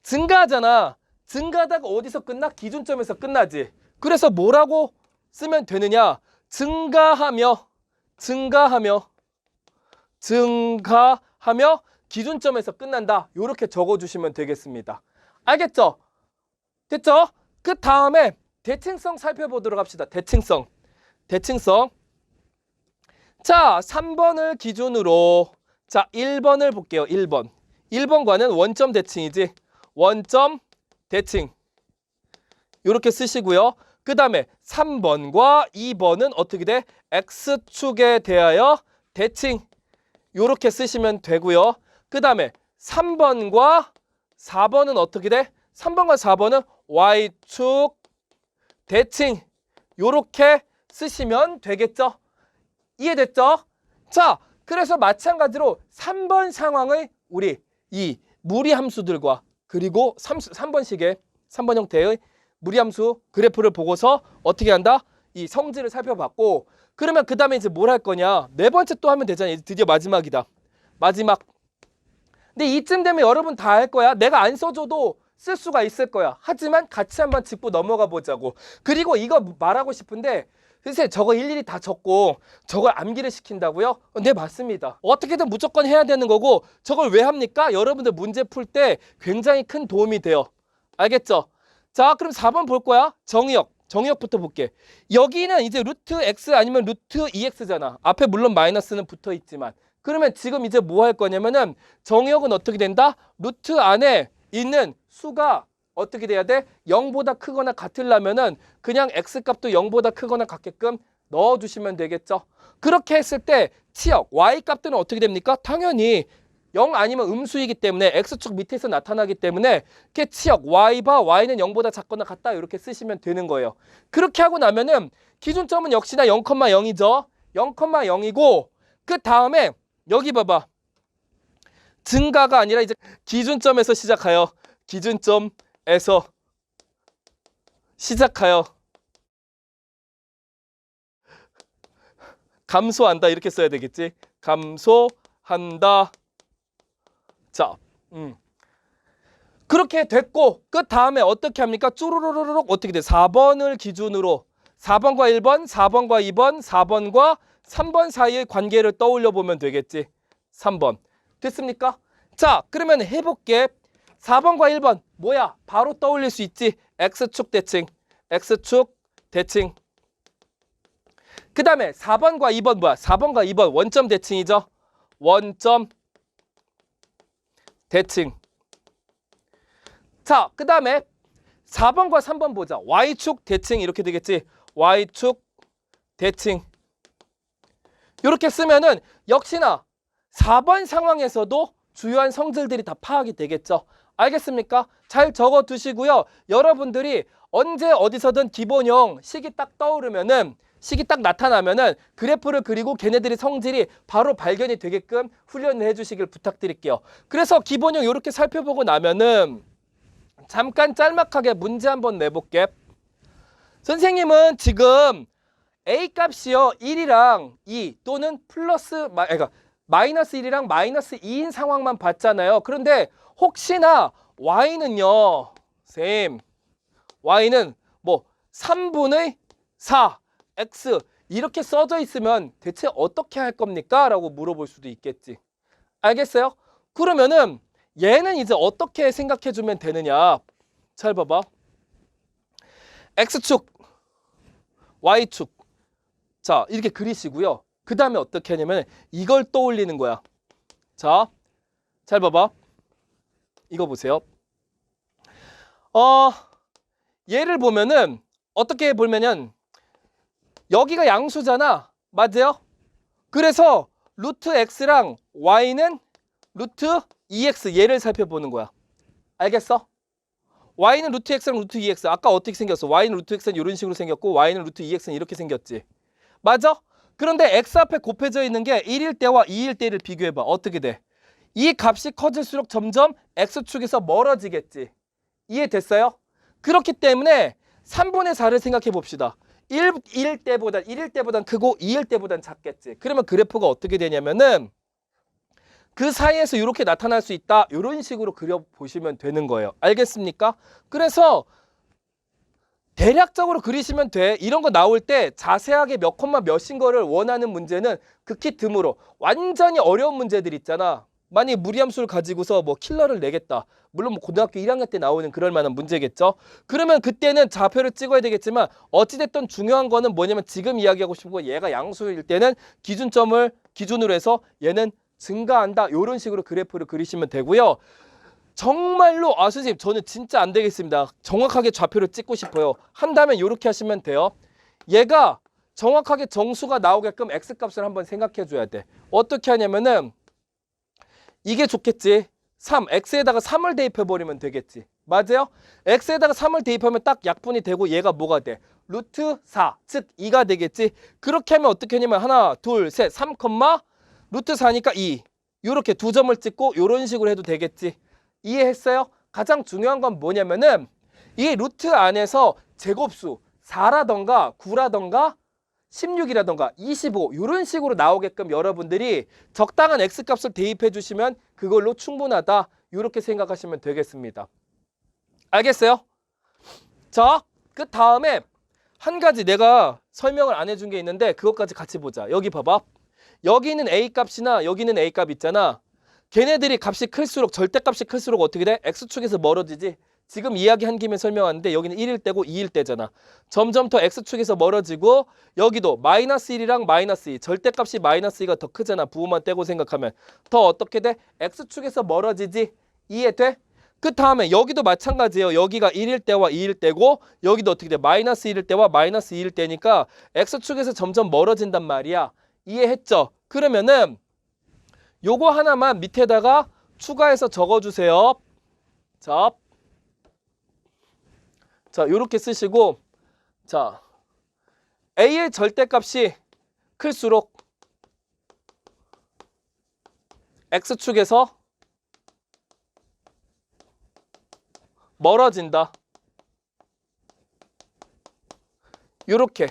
증가하잖아. 증가하다가 어디서 끝나? 기준점에서 끝나지. 그래서 뭐라고 쓰면 되느냐? 증가하며 기준점에서 끝난다. 이렇게 적어주시면 되겠습니다. 알겠죠? 됐죠? 그 다음에 대칭성 살펴보도록 합시다. 대칭성. 자, 3번을 기준으로 자 1번을 볼게요. 1번과는 원점 대칭이지. 원점 대칭. 이렇게 쓰시고요. 그 다음에 3번과 2번은 어떻게 돼? X축에 대하여 대칭. 이렇게 쓰시면 되고요. 그 다음에 3번과 4번은 어떻게 돼? 3번과 4번은 Y축 대칭. 이렇게 쓰시면 되겠죠? 이해됐죠? 자, 그래서 마찬가지로 3번 상황의 우리 이 무리함수들과 그리고 3번 형태의 무리함수 그래프를 보고서 어떻게 한다? 이 성질을 살펴봤고 그러면 그 다음에 이제 뭘 할 거냐? 네 번째 또 하면 되잖아. 이제 드디어 마지막이다. 마지막. 근데 이쯤 되면 여러분 다 알 거야. 내가 안 써줘도 쓸 수가 있을 거야. 하지만 같이 한번 짚고 넘어가 보자고. 그리고 이거 말하고 싶은데 선생님 저거 일일이 다 적고 저걸 암기를 시킨다고요? 네, 맞습니다. 어떻게든 무조건 해야 되는 거고 저걸 왜 합니까? 여러분들 문제 풀 때 굉장히 큰 도움이 돼요. 알겠죠? 자, 그럼 4번 볼 거야. 정의역. 정의역부터 볼게. 여기는 이제 루트 x 아니면 루트 2x잖아. 앞에 물론 마이너스는 붙어 있지만. 그러면 지금 이제 뭐 할 거냐면은 정의역은 어떻게 된다? 루트 안에 있는 수가 어떻게 돼야 돼? 0보다 크거나 같으려면은 그냥 x값도 0보다 크거나 같게끔 넣어주시면 되겠죠. 그렇게 했을 때 치역 y값들은 어떻게 됩니까? 당연히 0 아니면 음수이기 때문에 x축 밑에서 나타나기 때문에 이렇게 치역 y바 y는 0보다 작거나 같다 이렇게 쓰시면 되는 거예요. 그렇게 하고 나면은 기준점은 역시나 0,0이죠. 0,0이고 그 다음에 여기 봐봐. 증가가 아니라 이제 기준점에서 시작하여 기준점에서 시작하여 감소한다 이렇게 써야 되겠지. 감소한다. 자, 그렇게 됐고 그 다음에 어떻게 합니까? 쭈루루루룩 어떻게 돼? 4번을 기준으로 4번과 1번, 4번과 2번, 4번과 3번 사이의 관계를 떠올려 보면 되겠지. 3번. 됐습니까? 자, 그러면 해볼게. 4번과 1번 뭐야? 바로 떠올릴 수 있지. X축 대칭, X축 대칭. 그 다음에 4번과 2번 뭐야? 4번과 2번 원점 대칭이죠. 원점 대칭. 자, 그 다음에 4번과 3번 보자. Y축 대칭 이렇게 되겠지. Y축 대칭. 이렇게 쓰면은 역시나 4번 상황에서도 주요한 성질들이 다 파악이 되겠죠. 알겠습니까? 잘 적어 두시고요. 여러분들이 언제 어디서든 기본형 식이 딱 떠오르면은 식이 딱 나타나면은 그래프를 그리고 걔네들의 성질이 바로 발견이 되게끔 훈련을 해주시길 부탁드릴게요. 그래서 기본형 이렇게 살펴보고 나면은 잠깐 짤막하게 문제 한번 내볼게. 선생님은 지금 A 값이요 1이랑 2 또는 플러스 그러니까 마이너스 1이랑 마이너스 2인 상황만 봤잖아요. 그런데 혹시나 y는요 쌤 y는 뭐 3분의 4 x 이렇게 써져 있으면 대체 어떻게 할 겁니까? 라고 물어볼 수도 있겠지. 알겠어요? 그러면은 얘는 이제 어떻게 생각해 주면 되느냐. 잘 봐봐. x축 y축 자 이렇게 그리시고요. 그 다음에 어떻게 하냐면 이걸 떠올리는 거야. 자, 잘 봐봐. 이거 보세요. 얘를 보면은 어떻게 보면은 여기가 양수잖아. 맞아요? 그래서 루트 x랑 y는 루트 2x 얘를 살펴보는 거야. 알겠어? y는 루트 x랑 루트 2x 아까 어떻게 생겼어? y는 루트 x는 이런 식으로 생겼고 y는 루트 2x는 이렇게 생겼지. 맞아? 그런데 x 앞에 곱해져 있는 게 1일 때와 2일 때를 비교해봐. 어떻게 돼? 이 값이 커질수록 점점 x축에서 멀어지겠지. 이해됐어요? 그렇기 때문에 3분의 4를 생각해 봅시다. 1일 때보단 크고 2일 때보단 작겠지. 그러면 그래프가 어떻게 되냐면은 그 사이에서 이렇게 나타날 수 있다. 이런 식으로 그려보시면 되는 거예요. 알겠습니까? 그래서 대략적으로 그리시면 돼. 이런 거 나올 때 자세하게 몇 콤마 몇인 거를 원하는 문제는 극히 드물어. 완전히 어려운 문제들 있잖아. 만약에 무리함수를 가지고서 뭐 킬러를 내겠다. 물론 뭐 고등학교 1학년 때 나오는 그럴 만한 문제겠죠. 그러면 그때는 좌표를 찍어야 되겠지만 어찌됐든 중요한 거는 뭐냐면 지금 이야기하고 싶은 거 얘가 양수일 때는 기준점을 기준으로 해서 얘는 증가한다. 이런 식으로 그래프를 그리시면 되고요. 정말로 선생님 저는 진짜 안 되겠습니다. 정확하게 좌표를 찍고 싶어요. 한다면 이렇게 하시면 돼요. 얘가 정확하게 정수가 나오게끔 x값을 한번 생각해 줘야 돼. 어떻게 하냐면은 이게 좋겠지. 3, x에다가 3을 대입해 버리면 되겠지. 맞아요? x에다가 3을 대입하면 딱 약분이 되고 얘가 뭐가 돼? 루트 4, 즉 2가 되겠지. 그렇게 하면 어떻게 하냐면 하나, 둘, 셋, 3, 루트 4니까 2. 이렇게 두 점을 찍고 이런 식으로 해도 되겠지. 이해했어요? 가장 중요한 건 뭐냐면은 이 루트 안에서 제곱수 4라던가 9라던가 16이라던가 25 이런 식으로 나오게끔 여러분들이 적당한 x값을 대입해 주시면 그걸로 충분하다. 이렇게 생각하시면 되겠습니다. 알겠어요? 자, 그 다음에 한 가지 내가 설명을 안 해준 게 있는데 그것까지 같이 보자. 여기 봐봐. 여기 있는 a값이나 여기 있는 a값 있잖아. 걔네들이 값이 클수록 절대값이 클수록 어떻게 돼? x축에서 멀어지지. 지금 이야기한 김에 설명하는데 여기는 1일 때고 2일 때잖아. 점점 더 x축에서 멀어지고 여기도 마이너스 1이랑 마이너스 2 절대값이 마이너스 2가 더 크잖아. 부호만 떼고 생각하면 더 어떻게 돼? x축에서 멀어지지. 이해돼? 그 다음에 여기도 마찬가지예요. 여기가 1일 때와 2일 때고 여기도 어떻게 돼? 마이너스 1일 때와 마이너스 2일 때니까 x축에서 점점 멀어진단 말이야. 이해했죠? 그러면은 요거 하나만 밑에다가 추가해서 적어주세요. 자, 요렇게 쓰시고 자, a의 절대값이 클수록 x축에서 멀어진다. 요렇게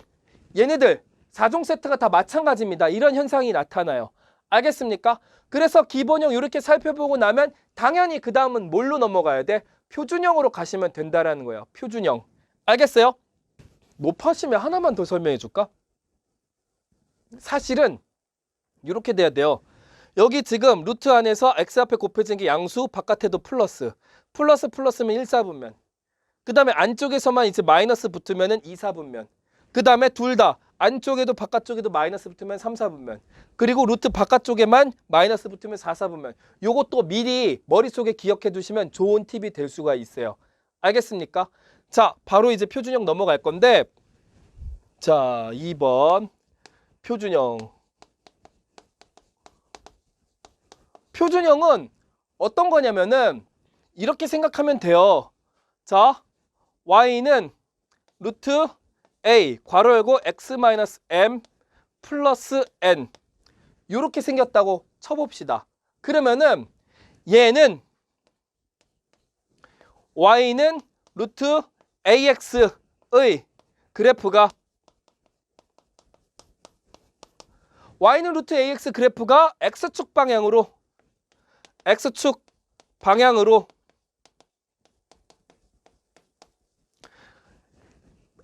얘네들 4종 세트가 다 마찬가지입니다. 이런 현상이 나타나요. 알겠습니까? 그래서 기본형 이렇게 살펴보고 나면 당연히 그 다음은 뭘로 넘어가야 돼? 표준형으로 가시면 된다라는 거예요. 표준형. 알겠어요? 높아지면 하나만 더 설명해 줄까? 사실은 이렇게 돼야 돼요. 여기 지금 루트 안에서 x 앞에 곱해진 게 양수, 바깥에도 플러스. 플러스면 1, 4분면. 그 다음에 안쪽에서만 이제 마이너스 붙으면 2, 4분면. 그 다음에 둘 다 안쪽에도 바깥쪽에도 마이너스 붙으면 3, 4분면. 그리고 루트 바깥쪽에만 마이너스 붙으면 4, 4분면. 요것도 미리 머릿속에 기억해 두시면 좋은 팁이 될 수가 있어요. 알겠습니까? 자, 바로 이제 표준형 넘어갈 건데 자, 2번 표준형. 표준형은 어떤 거냐면은 이렇게 생각하면 돼요. 자, y는 루트 a 괄호 열고 x-m 플러스 n 이렇게 생겼다고 쳐봅시다. 그러면은 얘는 y는 루트 ax의 그래프가 y는 루트 ax 그래프가 x축 방향으로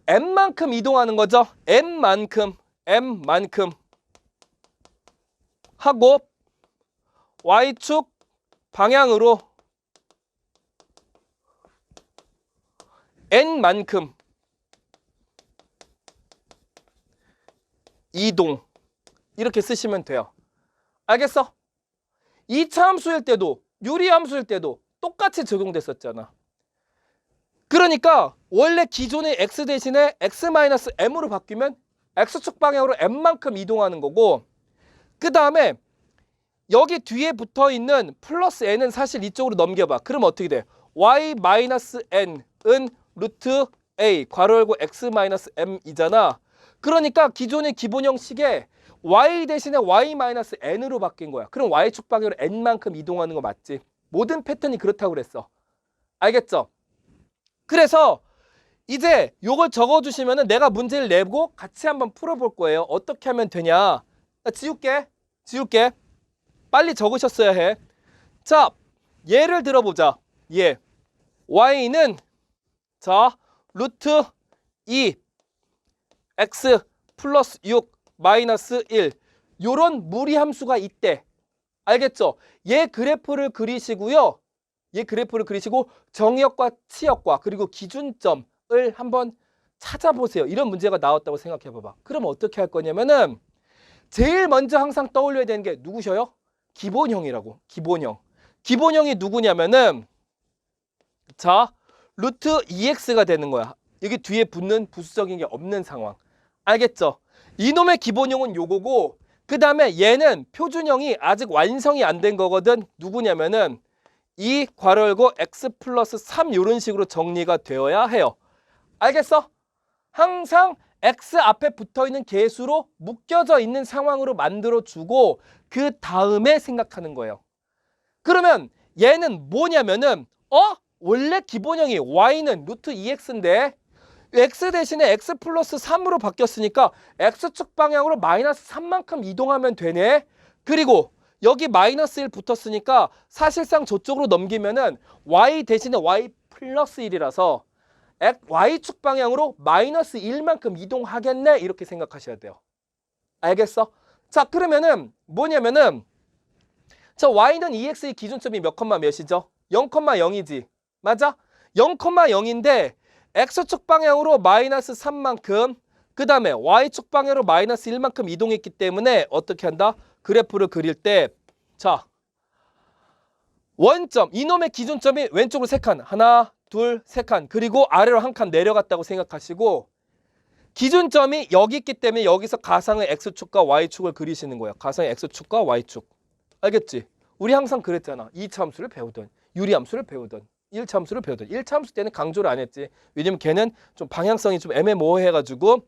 m만큼 이동하는 거죠. m만큼 하고 y축 방향으로 n만큼 이동. 이렇게 쓰시면 돼요. 알겠어? 2차 함수일 때도 유리 함수일 때도 똑같이 적용됐었잖아. 그러니까 원래 기존의 x 대신에 x-m으로 바뀌면 x축 방향으로 m만큼 이동하는 거고 그 다음에 여기 뒤에 붙어있는 플러스 n은 사실 이쪽으로 넘겨봐. 그럼 어떻게 돼? y-n은 루트 a 괄호 열고 x-m이잖아. 그러니까 기존의 기본 형식에 y 대신에 y-n으로 바뀐 거야. 그럼 y축 방향으로 n만큼 이동하는 거 맞지? 모든 패턴이 그렇다고 그랬어. 알겠죠? 그래서 이제 요걸 적어주시면은 내가 문제를 내고 같이 한번 풀어볼 거예요. 어떻게 하면 되냐? 지울게. 빨리 적으셨어야 해. 자, 예를 들어보자. 예. y는 자 루트 2 x 플러스 6 마이너스 1 요런 무리함수가 있대. 알겠죠? 얘 그래프를 그리시고요. 얘 그래프를 그리시고 정의역과 치역과 그리고 기준점을 한번 찾아보세요. 이런 문제가 나왔다고 생각해 봐봐. 그럼 어떻게 할 거냐면은 제일 먼저 항상 떠올려야 되는 게 누구셔요? 기본형이라고. 기본형이 누구냐면은 자 루트 2x가 되는 거야. 여기 뒤에 붙는 부수적인 게 없는 상황. 알겠죠? 이놈의 기본형은 요거고 그 다음에 얘는 표준형이 아직 완성이 안 된 거거든. 누구냐면은 2 괄호 열고 x 플러스 3 이런 식으로 정리가 되어야 해요. 알겠어? 항상 x 앞에 붙어있는 개수로 묶여져 있는 상황으로 만들어주고 그 다음에 생각하는 거예요. 그러면 얘는 뭐냐면은 원래 기본형이 y는 루트 2x인데 x 대신에 x 플러스 3으로 바뀌었으니까 x축 방향으로 마이너스 3만큼 이동하면 되네. 그리고 여기 마이너스 1 붙었으니까 사실상 저쪽으로 넘기면은 y 대신에 y 플러스 1이라서 y축 방향으로 마이너스 1만큼 이동하겠네. 이렇게 생각하셔야 돼요. 알겠어? 자, 그러면은 뭐냐면은 자, y는 2x의 기준점이 몇 컴마 몇이죠? 0,0이지. 맞아? 0,0인데 x축 방향으로 마이너스 3만큼 그 다음에 y축 방향으로 마이너스 1만큼 이동했기 때문에 어떻게 한다? 그래프를 그릴 때 자, 원점, 이놈의 기준점이 왼쪽으로 3칸, 하나, 둘, 3칸, 그리고 아래로 1칸 내려갔다고 생각하시고 기준점이 여기 있기 때문에 여기서 가상의 x축과 y축을 그리시는 거예요. 가상의 x축과 y축. 알겠지? 우리 항상 그랬잖아. 2차 함수를 배우던, 유리함수를 배우던, 1차 함수를 배우던. 1차 함수 때는 강조를 안 했지. 왜냐면 걔는 좀 방향성이 좀 애매모호해가지고.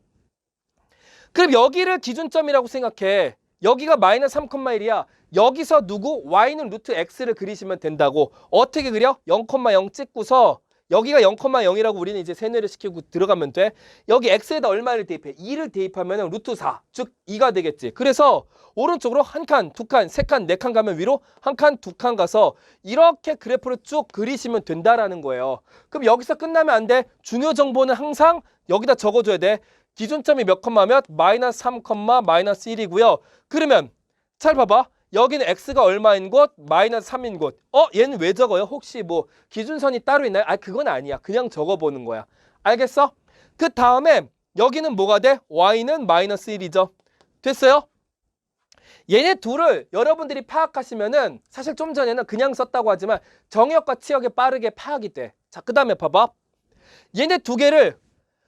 그럼 여기를 기준점이라고 생각해. 여기가 마이너스 3,1이야. 여기서 누구? y는 루트 x를 그리시면 된다고. 어떻게 그려? 0,0 찍고서 여기가 0,0이라고 우리는 이제 세뇌를 시키고 들어가면 돼. 여기 x에다 얼마를 대입해? 2를 대입하면 루트 4, 즉 2가 되겠지. 그래서 오른쪽으로 한 칸, 두 칸, 세 칸, 네 칸 가면 위로 한 칸, 두 칸 가서 이렇게 그래프를 쭉 그리시면 된다라는 거예요. 그럼 여기서 끝나면 안 돼. 중요 정보는 항상 여기다 적어줘야 돼. 기준점이 몇 컴마 몇? 마이너스 3, 마이너스 1이고요. 그러면 잘 봐봐. 여기는 x가 얼마인 곳? 마이너스 3인 곳. 얘는 왜 적어요? 혹시 뭐 기준선이 따로 있나요? 그건 아니야. 그냥 적어보는 거야. 알겠어? 그 다음에 여기는 뭐가 돼? y는 마이너스 1이죠. 됐어요? 얘네 둘을 여러분들이 파악하시면은 사실 좀 전에는 그냥 썼다고 하지만 정역과 치역에 빠르게 파악이 돼. 자, 그 다음에 봐봐. 얘네 두 개를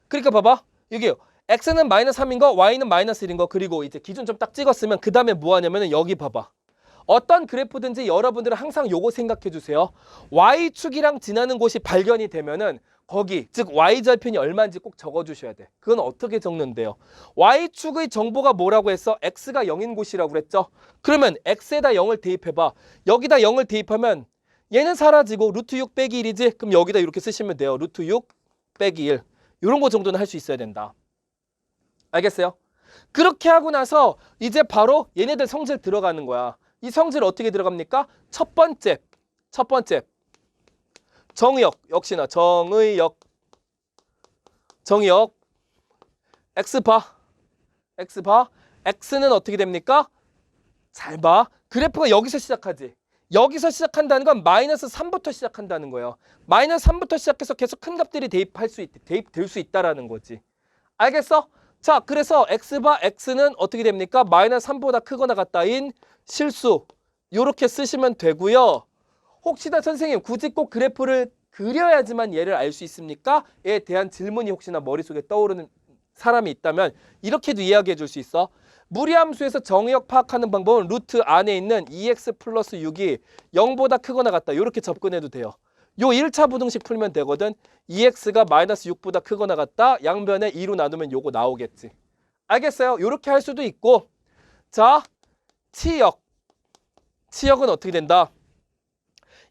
그러니까 봐봐. 여기 x는 마이너스 3인 거, y는 마이너스 1인 거, 그리고 이제 기준점 딱 찍었으면 그 다음에 뭐 하냐면은 여기 봐봐. 어떤 그래프든지 여러분들은 항상 요거 생각해 주세요. y축이랑 지나는 곳이 발견이 되면은 거기, 즉 y절편이 얼마인지 꼭 적어 주셔야 돼. 그건 어떻게 적는데요? y축의 정보가 뭐라고 했어? x가 0인 곳이라고 그랬죠? 그러면 x에다 0을 대입해봐. 여기다 0을 대입하면 얘는 사라지고 루트 6 빼기 1이지? 그럼 여기다 이렇게 쓰시면 돼요. 루트 6 빼기 1. 이런 거 정도는 할 수 있어야 된다. 알겠어요? 그렇게 하고 나서 이제 바로 얘네들 성질 들어가는 거야. 이 성질 어떻게 들어갑니까? 첫 번째 정의역, 역시나 정의역 x바 x는 어떻게 됩니까? 잘 봐. 그래프가 여기서 시작하지. 여기서 시작한다는 건 마이너스 3부터 시작한다는 거예요. 마이너스 3부터 시작해서 계속 큰 값들이 대입될 수 있다라는 거지. 알겠어? 자, 그래서 x바 x는 어떻게 됩니까? 마이너스 3보다 크거나 같다인 실수. 요렇게 쓰시면 되고요. 혹시나 선생님 굳이 꼭 그래프를 그려야지만 얘를 알 수 있습니까? 에 대한 질문이 혹시나 머릿속에 떠오르는 사람이 있다면 이렇게도 이야기해 줄 수 있어. 무리함수에서 정의역 파악하는 방법은 루트 안에 있는 2x 플러스 6이 0보다 크거나 같다. 이렇게 접근해도 돼요. 요 1차 부등식 풀면 되거든. 2x가 마이너스 6보다 크거나 같다. 양변에 2로 나누면 요거 나오겠지. 알겠어요? 요렇게 할 수도 있고. 자, 치역은 어떻게 된다?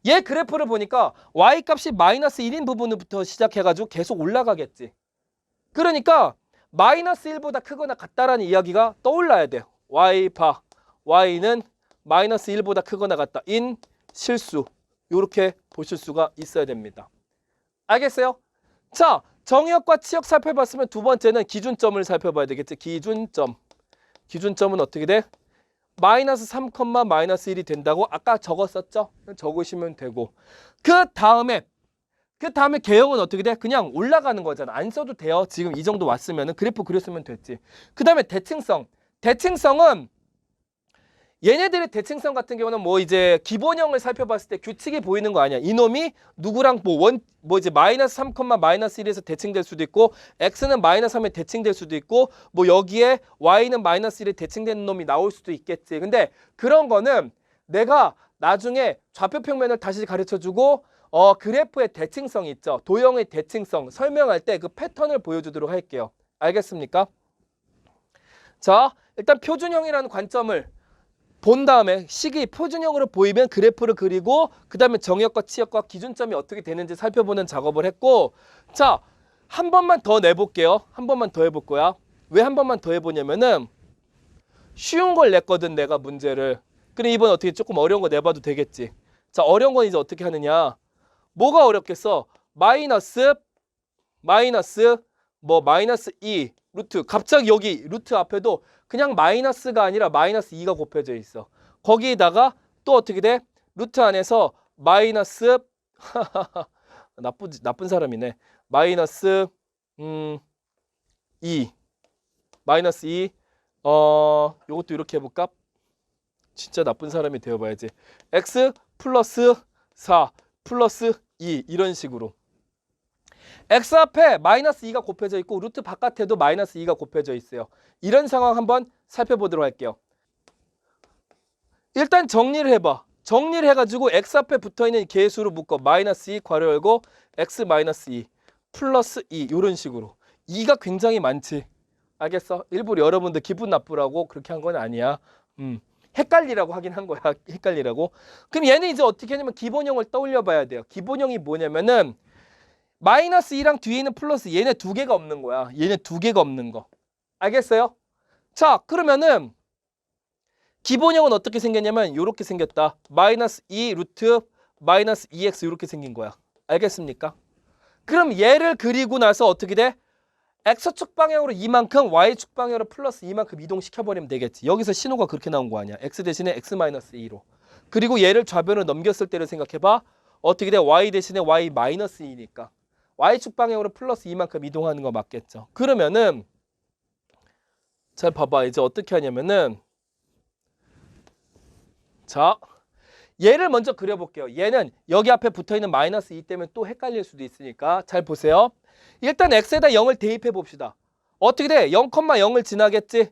얘 그래프를 보니까 y 값이 마이너스 1인 부분부터 시작해가지고 계속 올라가겠지. 그러니까 마이너스 1보다 크거나 같다라는 이야기가 떠올라야 돼요. y는 마이너스 1보다 크거나 같다. 인 실수. 이렇게 보실 수가 있어야 됩니다. 알겠어요? 자, 정의역과 치역 살펴봤으면 두 번째는 기준점을 살펴봐야 되겠지. 기준점은 어떻게 돼? 마이너스 3, 마이너스 1이 된다고 아까 적었었죠? 적으시면 되고. 그 다음에 개형은 어떻게 돼? 그냥 올라가는 거잖아. 안 써도 돼요. 지금 이 정도 왔으면 그래프 그렸으면 됐지. 그 다음에 대칭성은 얘네들의 대칭성 같은 경우는 뭐 이제 기본형을 살펴봤을 때 규칙이 보이는 거 아니야. 이놈이 누구랑 이제 마이너스 3, 마이너스 1에서 대칭될 수도 있고 x는 마이너스 3에 대칭될 수도 있고 뭐 여기에 y는 마이너스 1에 대칭되는 놈이 나올 수도 있겠지. 근데 그런 거는 내가 나중에 좌표 평면을 다시 가르쳐주고 그래프의 대칭성이 있죠. 도형의 대칭성 설명할 때 그 패턴을 보여주도록 할게요. 알겠습니까? 자, 일단 표준형이라는 관점을 본 다음에 식이 표준형으로 보이면 그래프를 그리고 그 다음에 정역과 치역과 기준점이 어떻게 되는지 살펴보는 작업을 했고, 자, 한 번만 더 내볼게요. 한 번만 더 해볼 거야. 왜 한 번만 더 해보냐면은 쉬운 걸 냈거든 내가 문제를. 그래 이번 어떻게 조금 어려운 거 내봐도 되겠지. 자, 어려운 건 이제 어떻게 하느냐. 뭐가 어렵겠어? 마이너스 뭐 마이너스 2 루트. 갑자기 여기 루트 앞에도 그냥 마이너스가 아니라 마이너스 2가 곱해져 있어. 거기에다가 또 어떻게 돼? 루트 안에서 마이너스 나쁜 사람이네. 마이너스 2 마이너스 2 요것도 이렇게 해볼까? 진짜 나쁜 사람이 되어봐야지. x 플러스 4 플러스 2 이런 식으로. x 앞에 마이너스 2가 곱해져 있고 루트 바깥에도 마이너스 2가 곱해져 있어요. 이런 상황 한번 살펴보도록 할게요. 일단 정리를 해봐. 정리를 해가지고 x 앞에 붙어있는 개수로 묶어. 마이너스 2 괄호 열고 x 마이너스 2 플러스 2 이런 식으로. 2가 굉장히 많지. 알겠어? 일부러 여러분들 기분 나쁘라고 그렇게 한 건 아니야. 헷갈리라고 하긴 한 거야. 헷갈리라고. 그럼 얘는 이제 어떻게 하냐면 기본형을 떠올려 봐야 돼요. 기본형이 뭐냐면은 마이너스 2랑 뒤에 있는 플러스 얘네 두 개가 없는 거야. 얘네 두 개가 없는 거. 알겠어요? 자, 그러면은 기본형은 어떻게 생겼냐면 이렇게 생겼다. 마이너스 2 루트 마이너스 2x 이렇게 생긴 거야. 알겠습니까? 그럼 얘를 그리고 나서 어떻게 돼? x축 방향으로 이만큼, y축 방향으로 플러스 이만큼 이동시켜버리면 되겠지. 여기서 신호가 그렇게 나온 거 아니야. x 대신에 x 마이너스 2로. 그리고 얘를 좌변으로 넘겼을 때를 생각해봐. 어떻게 돼? y 대신에 y 마이너스 2니까. y축 방향으로 플러스 이만큼 이동하는 거 맞겠죠. 그러면은 잘 봐봐. 이제 어떻게 하냐면은 자, 얘를 먼저 그려볼게요. 얘는 여기 앞에 붙어있는 마이너스 2 때문에 또 헷갈릴 수도 있으니까 잘 보세요. 일단 x에다 0을 대입해 봅시다. 어떻게 돼? 0,0을 지나겠지?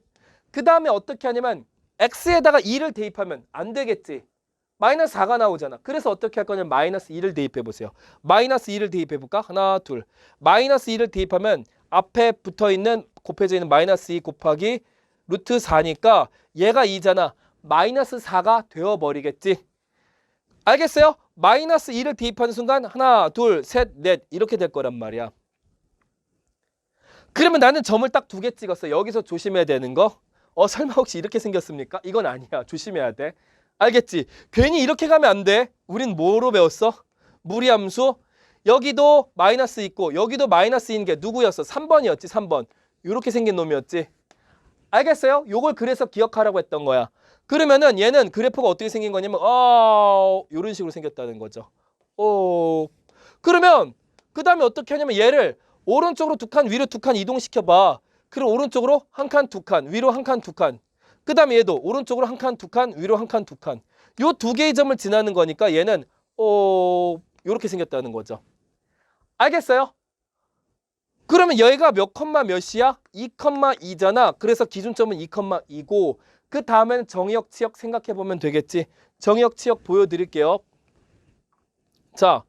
그 다음에 어떻게 하냐면 x에다가 2를 대입하면 안 되겠지? 마이너스 4가 나오잖아. 그래서 어떻게 할 거냐면 마이너스 2를 대입해 보세요. 마이너스 2를 대입해 볼까? 하나, 둘. 마이너스 2를 대입하면 앞에 붙어있는 곱해져 있는 마이너스 2 곱하기 루트 4니까 얘가 2잖아. 마이너스 4가 되어버리겠지? 알겠어요? 마이너스 2를 대입하는 순간 하나, 둘, 셋, 넷 이렇게 될 거란 말이야. 그러면 나는 점을 딱 2개 찍었어. 여기서 조심해야 되는 거. 설마 혹시 이렇게 생겼습니까? 이건 아니야. 조심해야 돼. 알겠지? 괜히 이렇게 가면 안 돼. 우린 뭐로 배웠어? 무리함수. 여기도 마이너스 있고 여기도 마이너스인 게 누구였어? 3번이었지. 3번. 이렇게 생긴 놈이었지. 알겠어요? 요걸 그래서 기억하라고 했던 거야. 그러면은 얘는 그래프가 어떻게 생긴 거냐면 이런 식으로 생겼다는 거죠. 그러면 그 다음에 어떻게 하냐면 얘를 오른쪽으로 2칸 위로 2칸 이동시켜봐. 그럼 오른쪽으로 1칸 2칸 위로 1칸 2칸. 그 다음에 얘도 오른쪽으로 1칸 2칸 위로 1칸 2칸. 요 두 개의 점을 지나는 거니까 얘는 이렇게 생겼다는 거죠. 알겠어요? 그러면 여기가 몇 컴마 몇이야? 2,2잖아. 그래서 기준점은 2,2고 그 다음에는 정의역 치역 생각해보면 되겠지. 정의역 치역 보여드릴게요. 자,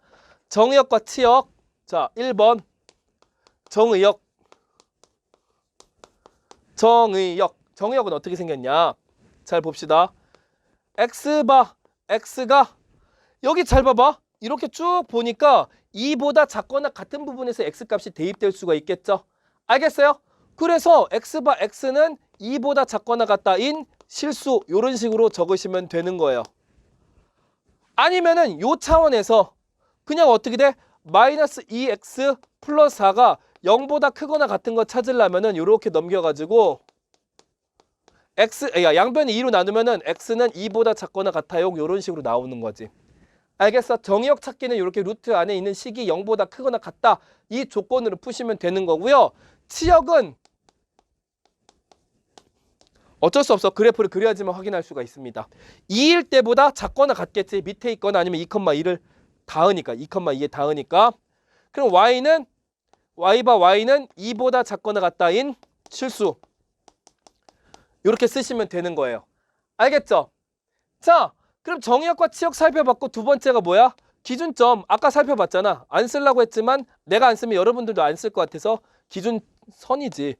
정의역과 치역. 자, 1번 정의역. 정의역은 어떻게 생겼냐? 잘 봅시다. x가 여기 잘 봐봐. 이렇게 쭉 보니까 2보다 작거나 같은 부분에서 x값이 대입될 수가 있겠죠. 알겠어요? 그래서 x는 2보다 작거나 같다인 실수 이런 식으로 적으시면 되는 거예요. 아니면은 요 차원에서 그냥 어떻게 돼? 마이너스 2x 플러스 4가 0보다 크거나 같은 거 찾으려면은 이렇게 넘겨가지고 양변이 2로 나누면은 x는 2보다 작거나 같아요. 이런 식으로 나오는 거지. 알겠어? 정의역 찾기는 이렇게 루트 안에 있는 식이 0보다 크거나 같다. 이 조건으로 푸시면 되는 거고요. 치역은 어쩔 수 없어. 그래프를 그려야지만 확인할 수가 있습니다. 2일 때보다 작거나 같겠지. 밑에 있거나 아니면 2,2를 닿으니까. 2,2에 닿으니까. 그럼 y는 2보다 작거나 같다인 실수. 이렇게 쓰시면 되는 거예요. 알겠죠? 자, 그럼 정의역과 치역 살펴봤고 두 번째가 뭐야? 기준점. 아까 살펴봤잖아. 안 쓰려고 했지만 내가 안 쓰면 여러분들도 안 쓸 것 같아서 기준선이지.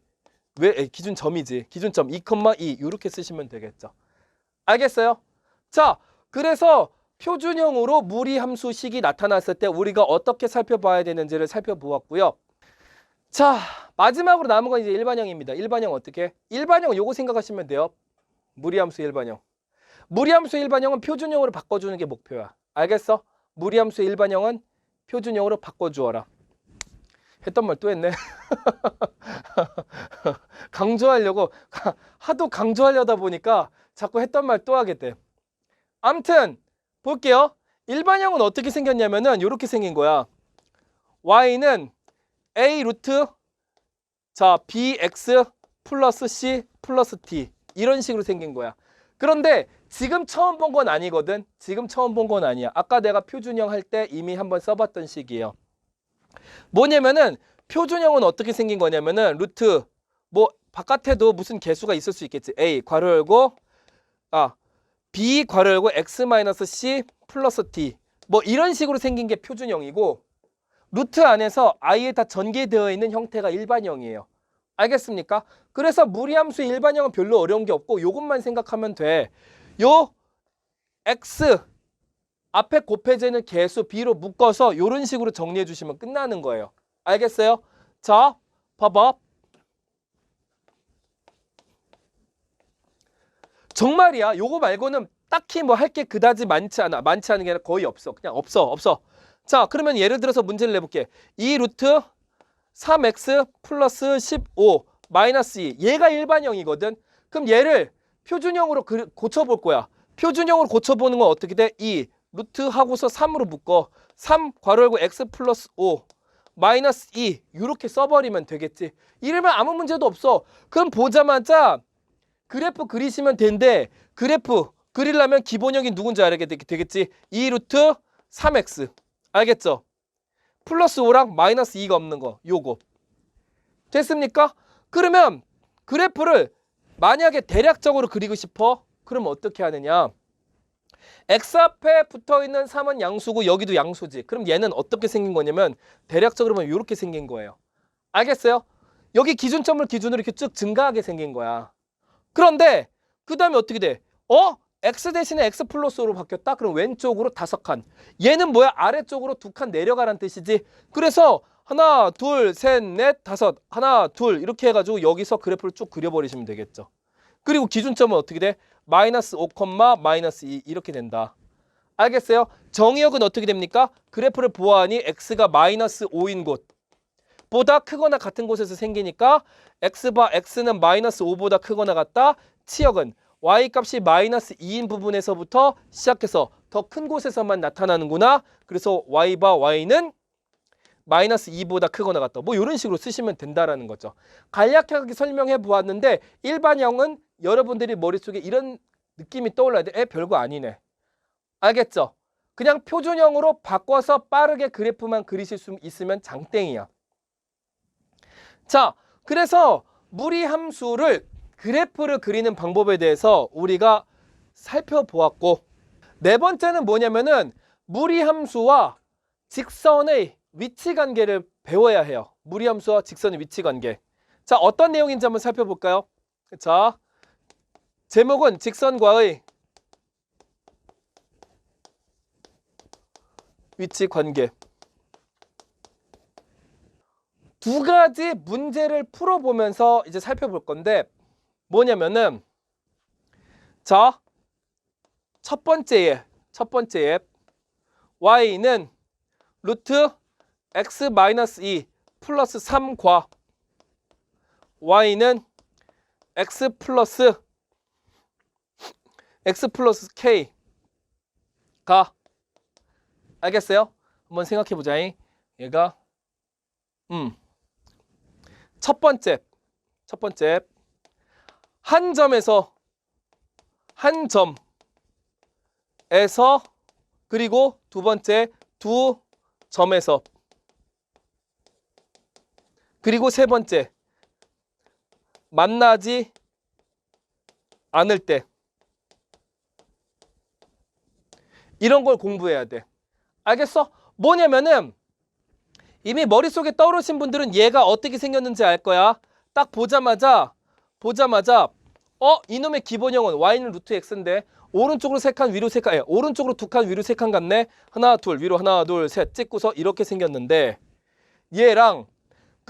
왜? 기준점이지. 기준점 2,2 이렇게 쓰시면 되겠죠. 알겠어요? 자, 그래서 표준형으로 무리함수식이 나타났을 때 우리가 어떻게 살펴봐야 되는지를 살펴보았고요. 자, 마지막으로 남은 건 이제 일반형입니다. 일반형 어떻게? 일반형 요거 생각하시면 돼요. 무리함수 일반형. 무리함수 일반형은 표준형으로 바꿔주는 게 목표야. 알겠어? 무리함수 일반형은 표준형으로 바꿔주어라. 했던 말 또 했네. 강조하려고 하도 강조하려다 보니까 자꾸 했던 말 또 하게 돼. 암튼 볼게요. 일반형은 어떻게 생겼냐면은 이렇게 생긴 거야. y는 a 루트 자 bx 플러스 c 플러스 t 이런 식으로 생긴 거야. 그런데 지금 처음 본 건 아니거든. 지금 처음 본 건 아니야. 아까 내가 표준형 할 때 이미 한번 써봤던 식이에요. 뭐냐면은 표준형은 어떻게 생긴 거냐면은 루트 뭐 바깥에도 무슨 개수가 있을 수 있겠지. a 괄호 열고 b 괄호 열고 x 마이너스 c 플러스 t 뭐 이런 식으로 생긴 게 표준형이고 루트 안에서 i에 다 전개되어 있는 형태가 일반형이에요. 알겠습니까? 그래서 무리함수의 일반형은 별로 어려운 게 없고 요것만 생각하면 돼. 요 x 앞에 곱해지는 개수 b로 묶어서 이런 식으로 정리해 주시면 끝나는 거예요. 알겠어요? 자, 봐봐. 정말이야. 요거 말고는 딱히 뭐 할 게 그다지 많지 않아. 많지 않은 게 아니라 거의 없어. 그냥 없어. 자, 그러면 예를 들어서 문제를 내볼게. 2 루트 3x 플러스 15 마이너스 2. 얘가 일반형이거든. 그럼 얘를 표준형으로 고쳐볼 거야. 표준형으로 고쳐보는 건 어떻게 돼? 2 루트 하고서 3으로 묶어. 3 괄호 열고 x 플러스 5 마이너스 2 이렇게 써버리면 되겠지. 이러면 아무 문제도 없어. 그럼 보자마자 그래프 그리시면 되는데 그래프 그리려면 기본형이 누군지 알게 되겠지. 2 루트 3x 알겠죠? 플러스 5랑 마이너스 2가 없는 거 요거 됐습니까? 그러면 그래프를 만약에 대략적으로 그리고 싶어? 그러면 어떻게 하느냐? x 앞에 붙어있는 3은 양수고 여기도 양수지. 그럼 얘는 어떻게 생긴 거냐면 대략적으로 보면 이렇게 생긴 거예요. 알겠어요? 여기 기준점을 기준으로 이렇게 쭉 증가하게 생긴 거야. 그런데 그 다음에 어떻게 돼? x 대신에 x 플러스 5로 바뀌었다? 그럼 왼쪽으로 5칸. 얘는 뭐야? 아래쪽으로 2칸 내려가라는 뜻이지. 그래서 하나, 둘, 셋, 넷, 다섯. 하나, 둘 이렇게 해가지고 여기서 그래프를 쭉 그려버리시면 되겠죠. 그리고 기준점은 어떻게 돼? 마이너스 5, 마이너스 2 이렇게 된다. 알겠어요? 정의역은 어떻게 됩니까? 그래프를 보아하니 x가 마이너스 5인 곳 보다 크거나 같은 곳에서 생기니까 x는 마이너스 5보다 크거나 같다. 치역은 y 값이 마이너스 2인 부분에서부터 시작해서 더 큰 곳에서만 나타나는구나. 그래서 y는 마이너스 2보다 크거나 같다. 뭐 이런 식으로 쓰시면 된다라는 거죠. 간략하게 설명해 보았는데 일반형은 여러분들이 머릿속에 이런 느낌이 떠올라야 돼. 별거 아니네. 알겠죠? 그냥 표준형으로 바꿔서 빠르게 그래프만 그리실 수 있으면 장땡이야. 자, 그래서 무리함수를 그래프를 그리는 방법에 대해서 우리가 살펴보았고 네 번째는 뭐냐면은 무리함수와 직선의 위치관계를 배워야 해요. 무리함수와 직선의 위치관계. 자, 어떤 내용인지 한번 살펴볼까요? 자, 제목은 직선과의 위치관계. 두 가지 문제를 풀어보면서 이제 살펴볼 건데 뭐냐면은 자, 첫 번째 예 y는 루트 x 마이너스 2 플러스 3과 y는 x 플러스 k가 알겠어요? 한번 생각해보자. 얘가 첫 번째 한 점에서 그리고 두 번째 두 점에서 그리고 세 번째 만나지 않을 때 이런 걸 공부해야 돼. 알겠어? 뭐냐면은 이미 머릿속에 떠오르신 분들은 얘가 어떻게 생겼는지 알 거야. 딱 보자마자 이놈의 기본형은 y는 루트 x인데 오른쪽으로 3칸 위로 3칸 오른쪽으로 2칸 위로 3칸 같네. 하나 둘 위로 하나 둘 셋 찍고서 이렇게 생겼는데 얘랑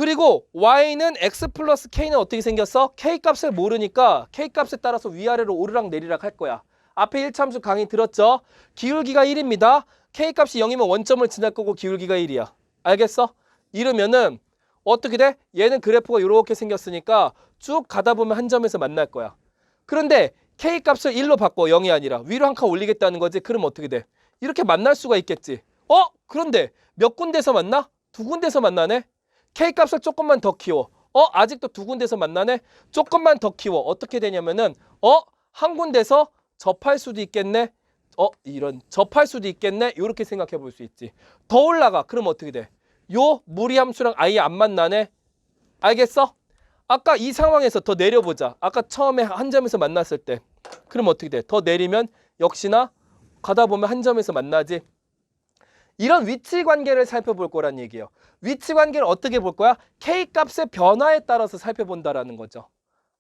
그리고 y는 x 플러스 k는 어떻게 생겼어? k 값을 모르니까 k 값에 따라서 위아래로 오르락 내리락 할 거야. 앞에 1참수 강의 들었죠? 기울기가 1입니다. k 값이 0이면 원점을 지날 거고 기울기가 1이야. 알겠어? 이러면은 어떻게 돼? 얘는 그래프가 이렇게 생겼으니까 쭉 가다 보면 한 점에서 만날 거야. 그런데 k 값을 1로 바꿔. 0이 아니라 위로 한 칸 올리겠다는 거지. 그럼 어떻게 돼? 이렇게 만날 수가 있겠지. 그런데 몇 군데서 만나? 두 군데서 만나네. k 값을 조금만 더 키워. 아직도 두 군데서 만나네. 조금만 더 키워. 어떻게 되냐면은 한 군데서 접할 수도 있겠네. 이런 접할 수도 있겠네. 이렇게 생각해 볼 수 있지. 더 올라가. 그럼 어떻게 돼? 요 무리함수랑 아예 안 만나네. 알겠어? 아까 이 상황에서 더 내려보자. 아까 처음에 한 점에서 만났을 때. 그럼 어떻게 돼? 더 내리면 역시나 가다 보면 한 점에서 만나지. 이런 위치 관계를 살펴볼 거란 얘기예요. 위치 관계를 어떻게 볼 거야? k 값의 변화에 따라서 살펴본다라는 거죠.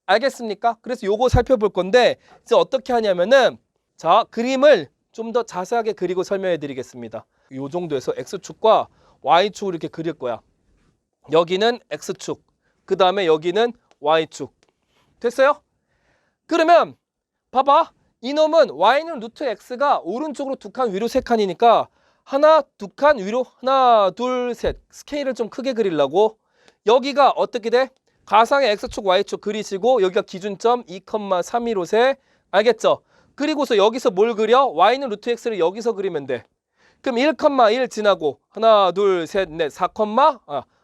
알겠습니까? 그래서 요거 살펴볼 건데 이제 어떻게 하냐면은 자, 그림을 좀 더 자세하게 그리고 설명해 드리겠습니다. 요 정도에서 x축과 y축을 이렇게 그릴 거야. 여기는 x축, 그 다음에 여기는 y축. 됐어요? 그러면 봐봐. 이놈은 y는 루트 x가 오른쪽으로 두 칸, 위로 세 칸이니까 하나, 두 칸 위로 하나, 둘, 셋. 스케일을 좀 크게 그리려고. 여기가 어떻게 돼? 가상의 x축, y축 그리시고 여기가 기준점 2,315세. 알겠죠? 그리고서 여기서 뭘 그려? y는 루트 x를 여기서 그리면 돼. 그럼 1,1 지나고 하나, 둘, 셋, 넷, 4,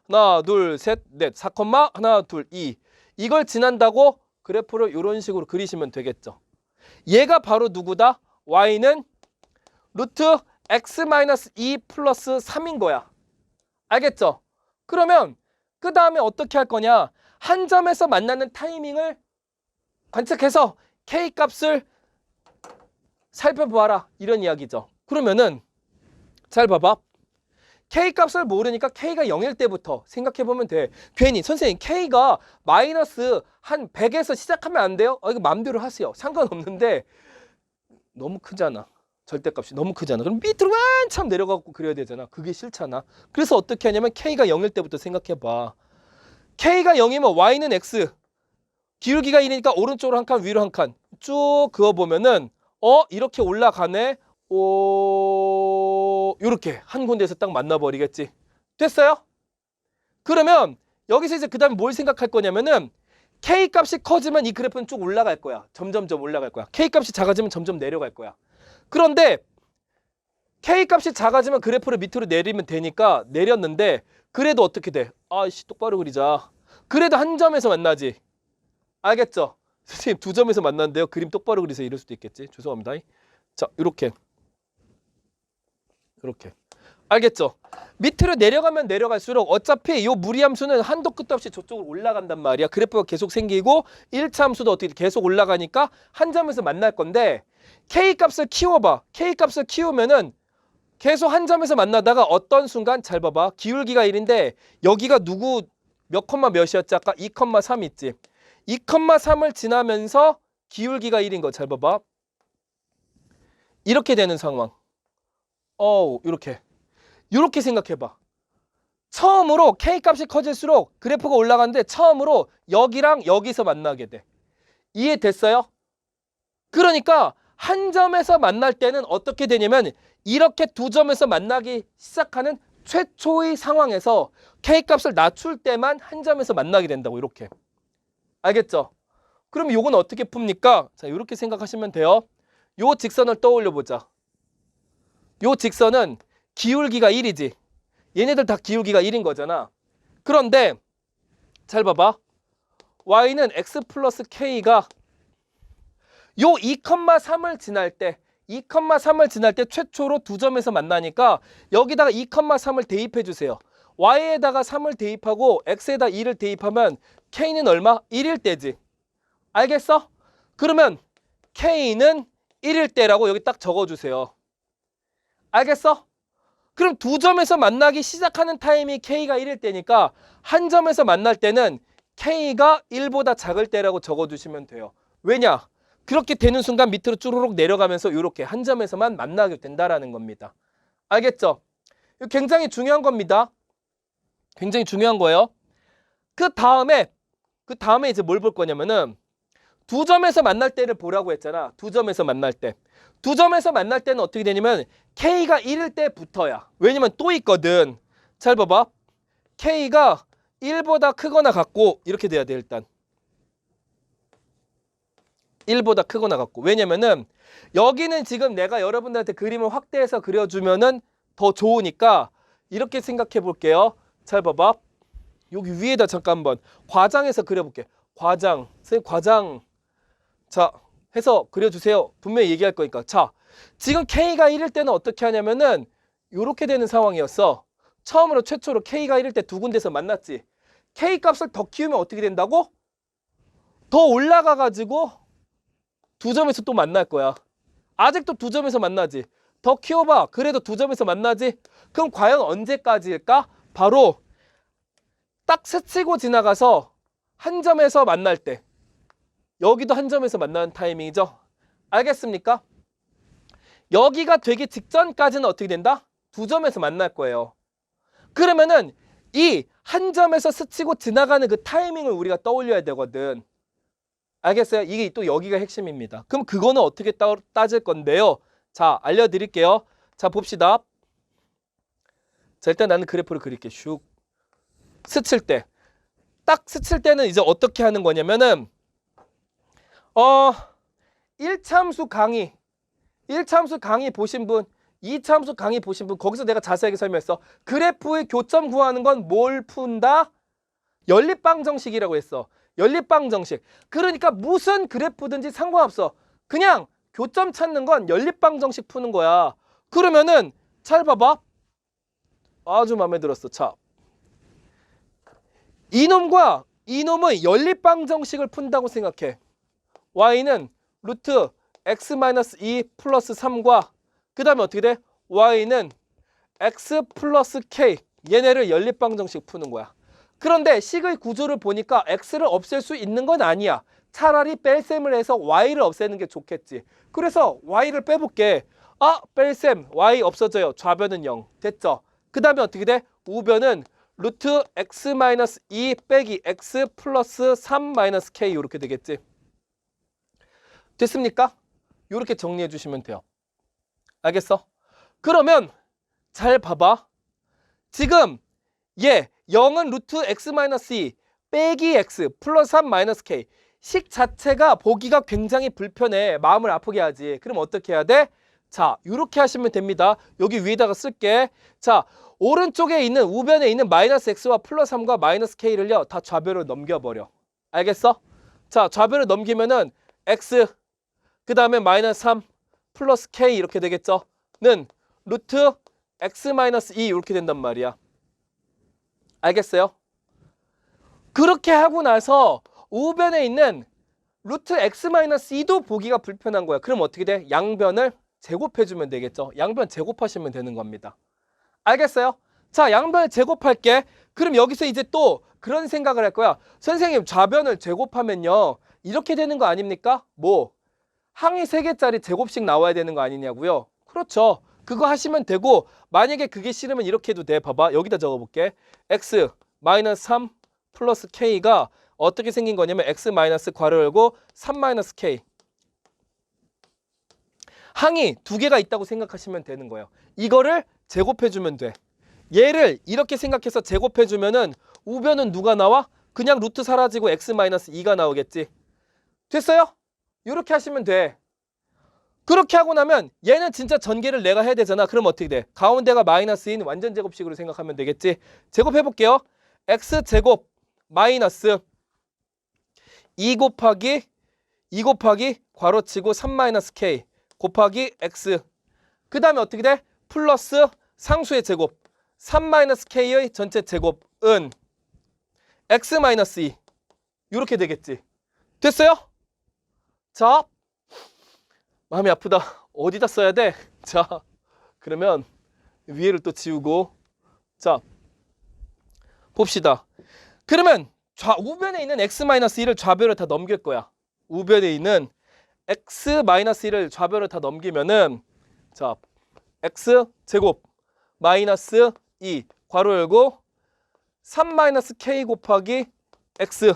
하나, 둘, 셋, 넷, 4, 하나, 둘, 2. 이걸 지난다고 그래프를 이런 식으로 그리시면 되겠죠. 얘가 바로 누구다? y는 루트 x-2 플러스 3인 거야. 알겠죠? 그러면 그 다음에 어떻게 할 거냐? 한 점에서 만나는 타이밍을 관측해서 k 값을 살펴보아라. 이런 이야기죠. 그러면은 잘 봐봐. k 값을 모르니까 k가 0일 때부터 생각해보면 돼. 괜히 선생님 K가 마이너스 한 100에서 시작하면 안 돼요? 이거 마음대로 하세요. 상관없는데 너무 크잖아. 절대값이 너무 크잖아. 그럼 밑으로 한참 내려가고 그려야 되잖아. 그게 싫잖아. 그래서 어떻게 하냐면 K가 0일 때부터 생각해봐. K가 0이면 Y는 X. 기울기가 1이니까 오른쪽으로 한 칸, 위로 한 칸. 쭉 그어보면은 이렇게 올라가네. 요렇게 한 군데에서 딱 만나버리겠지. 됐어요? 그러면 여기서 이제 그 다음에 뭘 생각할 거냐면은 K 값이 커지면 이 그래프는 쭉 올라갈 거야. 점점점 올라갈 거야. K 값이 작아지면 점점 내려갈 거야. 그런데 K 값이 작아지면 그래프를 밑으로 내리면 되니까 내렸는데 그래도 어떻게 돼? 아이씨 똑바로 그리자. 그래도 한 점에서 만나지. 알겠죠? 선생님 두 점에서 만났는데요. 그림 똑바로 그리세요. 이럴 수도 있겠지. 죄송합니다. 자, 이렇게. 알겠죠? 밑으로 내려가면 내려갈수록 어차피 이 무리함수는 한도 끝도 없이 저쪽으로 올라간단 말이야. 그래프가 계속 생기고 1차 함수도 어떻게 계속 올라가니까 한 점에서 만날 건데 K 값을 키워봐. K 값을 키우면은 계속 한 점에서 만나다가 어떤 순간 잘 봐봐. 기울기가 1인데 여기가 누구 몇 컴마 몇이었지? 아까 2,3 있지? 2,3을 지나면서 기울기가 1인 거 잘 봐봐. 이렇게 되는 상황. 이렇게 생각해봐. 처음으로 K 값이 커질수록 그래프가 올라가는데 처음으로 여기랑 여기서 만나게 돼. 이해됐어요? 그러니까 한 점에서 만날 때는 어떻게 되냐면 이렇게 두 점에서 만나기 시작하는 최초의 상황에서 K 값을 낮출 때만 한 점에서 만나게 된다고. 이렇게. 알겠죠? 그럼 이건 어떻게 풉니까? 자, 이렇게 생각하시면 돼요. 요 직선을 떠올려 보자. 요 직선은 기울기가 1이지. 얘네들 다 기울기가 1인 거잖아. 그런데 잘 봐봐. y는 x 플러스 k가 요 2,3을 지날 때 2,3을 지날 때 최초로 두 점에서 만나니까 여기다가 2,3을 대입해 주세요. y에다가 3을 대입하고 x에다 2를 대입하면 k는 얼마? 1일 때지. 알겠어? 그러면 k는 1일 때라고 여기 딱 적어주세요. 알겠어? 그럼 두 점에서 만나기 시작하는 타임이 K가 1일 때니까 한 점에서 만날 때는 K가 1보다 작을 때라고 적어주시면 돼요. 왜냐? 그렇게 되는 순간 밑으로 쭈루룩 내려가면서 이렇게 한 점에서만 만나게 된다라는 겁니다. 알겠죠? 이거 굉장히 중요한 겁니다. 굉장히 중요한 거예요. 그 다음에 이제 뭘 볼 거냐면은 두 점에서 만날 때를 보라고 했잖아. 두 점에서 만날 때. 두 점에서 만날 때는 어떻게 되냐면 K가 1일 때부터야. 왜냐면 또 있거든. 잘 봐봐. K가 1보다 크거나 같고 이렇게 돼야 돼 일단. 1보다 크거나 같고. 왜냐면은 여기는 지금 내가 여러분들한테 그림을 확대해서 그려주면은 더 좋으니까 이렇게 생각해 볼게요. 잘 봐봐. 여기 위에다 잠깐 한번 과장해서 그려볼게. 과장. 선생님 과장. 자 해서 그려주세요. 분명히 얘기할 거니까. 자 지금 K가 1일 때는 어떻게 하냐면은 이렇게 되는 상황이었어. 처음으로 최초로 K가 1일 때 두 군데서 만났지. K 값을 더 키우면 어떻게 된다고? 더 올라가 가지고 두 점에서 또 만날 거야. 아직도 두 점에서 만나지. 더 키워봐. 그래도 두 점에서 만나지. 그럼 과연 언제까지일까? 바로 딱 스치고 지나가서 한 점에서 만날 때. 여기도 한 점에서 만나는 타이밍이죠. 알겠습니까? 여기가 되기 직전까지는 어떻게 된다? 두 점에서 만날 거예요. 그러면은 이 한 점에서 스치고 지나가는 그 타이밍을 우리가 떠올려야 되거든. 알겠어요? 이게 또 여기가 핵심입니다. 그럼 그거는 어떻게 따질 건데요? 자, 알려드릴게요. 자, 봅시다. 자, 일단 나는 그래프를 그릴게. 슉. 스칠 때. 딱 스칠 때는 이제 어떻게 하는 거냐면은 1참수 강의. 1참수 강의 보신 분, 2참수 강의 보신 분, 거기서 내가 자세하게 설명했어. 그래프의 교점 구하는 건 뭘 푼다? 연립방정식이라고 했어. 연립방정식. 그러니까 무슨 그래프든지 상관없어. 그냥 교점 찾는 건 연립방정식 푸는 거야. 그러면은 잘 봐봐. 아주 마음에 들었어. 자, 이놈과 이놈의 연립방정식을 푼다고 생각해. y는 루트 x-2 플러스 3과 그 다음에 어떻게 돼? y는 x 플러스 k. 얘네를 연립방정식 푸는 거야. 그런데 식의 구조를 보니까 x를 없앨 수 있는 건 아니야. 차라리 뺄셈을 해서 y를 없애는 게 좋겠지. 그래서 y를 빼볼게. 뺄셈 y 없어져요. 좌변은 0. 됐죠? 그 다음에 어떻게 돼? 우변은 루트 x-2 빼기 x 플러스 3 마이너스 k 이렇게 되겠지. 됐습니까? 이렇게 정리해 주시면 돼요. 알겠어? 그러면 잘 봐봐. 지금 얘 0은 루트 x-2 빼기 x 플러스 3 마이너스 k. 식 자체가 보기가 굉장히 불편해. 마음을 아프게 하지. 그럼 어떻게 해야 돼? 자, 이렇게 하시면 됩니다. 여기 위에다가 쓸게. 자, 오른쪽에 있는 우변에 있는 마이너스 x와 플러스 3과 마이너스 k를요. 다 좌변으로 넘겨버려. 알겠어? 자, 좌변을 넘기면은 x 그 다음에 마이너스 3 플러스 k 이렇게 되겠죠? 는 루트 x-2 이렇게 된단 말이야. 알겠어요? 그렇게 하고 나서 우변에 있는 루트 x-2도 보기가 불편한 거야. 그럼 어떻게 돼? 양변을 제곱해주면 되겠죠? 양변 제곱하시면 되는 겁니다. 알겠어요? 자, 양변을 제곱할게. 그럼 여기서 이제 또 그런 생각을 할 거야. 선생님, 좌변을 제곱하면요. 이렇게 되는 거 아닙니까? 뭐? 항이 3개짜리 제곱식 나와야 되는 거 아니냐고요? 그렇죠. 그거 하시면 되고 만약에 그게 싫으면 이렇게 해도 돼. 봐봐. 여기다 적어볼게. x 마이너스 3 플러스 k가 어떻게 생긴 거냐면 x 마이너스 괄호 열고 3 마이너스 k. 항이 2개가 있다고 생각하시면 되는 거예요. 이거를 제곱해주면 돼. 얘를 이렇게 생각해서 제곱해주면은 우변은 누가 나와? 그냥 루트 사라지고 x 마이너스 2가 나오겠지. 됐어요? 이렇게 하시면 돼. 그렇게 하고 나면 얘는 진짜 전개를 내가 해야 되잖아. 그럼 어떻게 돼? 가운데가 마이너스인 완전 제곱식으로 생각하면 되겠지. 제곱해볼게요. x제곱 마이너스 2 곱하기 괄호치고 3 마이너스 k 곱하기 x. 그 다음에 어떻게 돼? 플러스 상수의 제곱 3 마이너스 k의 전체 제곱은 x 마이너스 2 이렇게 되겠지. 됐어요? 자, 마음이 아프다. 어디다 써야 돼? 자, 그러면 위에를 또 지우고 자, 봅시다. 그러면 우변에 있는 x-1을 좌변으로 다 넘길 거야. 우변에 있는 x-1을 좌변으로 다 넘기면은 자, x제곱 마이너스 2 괄호 열고 3 마이너스 k 곱하기 x.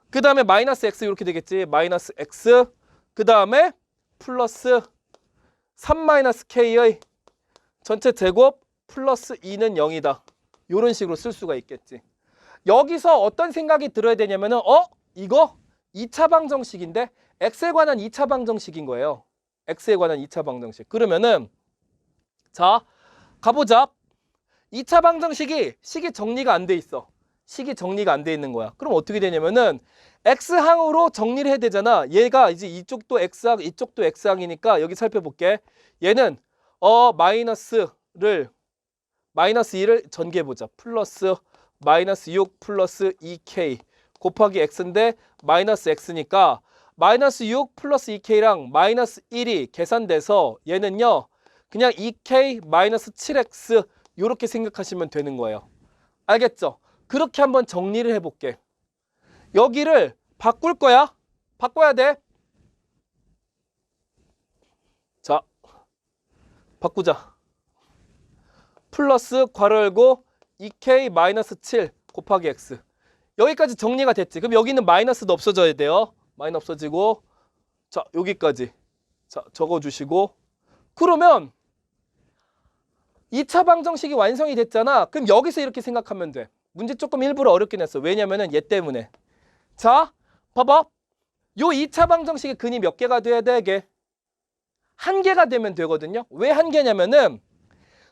그 다음에 마이너스 x 이렇게 되겠지. 마이너스 x. 그 다음에 플러스 3-k의 전체 제곱 플러스 2는 0이다. 이런 식으로 쓸 수가 있겠지. 여기서 어떤 생각이 들어야 되냐면은 이거 2차 방정식인데 x에 관한 2차 방정식인 거예요. x에 관한 2차 방정식. 그러면은 자, 가보자. 2차 방정식이 식이 정리가 안 돼 있어. 식이 정리가 안 돼 있는 거야. 그럼 어떻게 되냐면은 x항으로 정리를 해야 되잖아. 얘가 이제 이쪽도 x항, 이쪽도 x항이니까 여기 살펴볼게. 얘는 마이너스 2를 전개해보자. 플러스 마이너스 6 플러스 2k 곱하기 x인데 마이너스 x니까 마이너스 6 플러스 2k랑 마이너스 1이 계산돼서 얘는요 그냥 2k 마이너스 7x 이렇게 생각하시면 되는 거예요. 알겠죠? 그렇게 한번 정리를 해볼게. 여기를 바꿀 거야. 바꿔야 돼. 자, 바꾸자. 플러스 괄호 열고 2k 마이너스 7 곱하기 x. 여기까지 정리가 됐지. 그럼 여기는 마이너스도 없어져야 돼요. 마이너스 없어지고 자 여기까지 자 적어주시고 그러면 2차 방정식이 완성이 됐잖아. 그럼 여기서 이렇게 생각하면 돼. 문제 조금 일부러 어렵긴 했어. 왜냐면은 얘 때문에. 자 봐봐. 요 2차 방정식의 근이 몇 개가 돼야 되게? 한 개가 되면 되거든요. 왜 한 개냐면은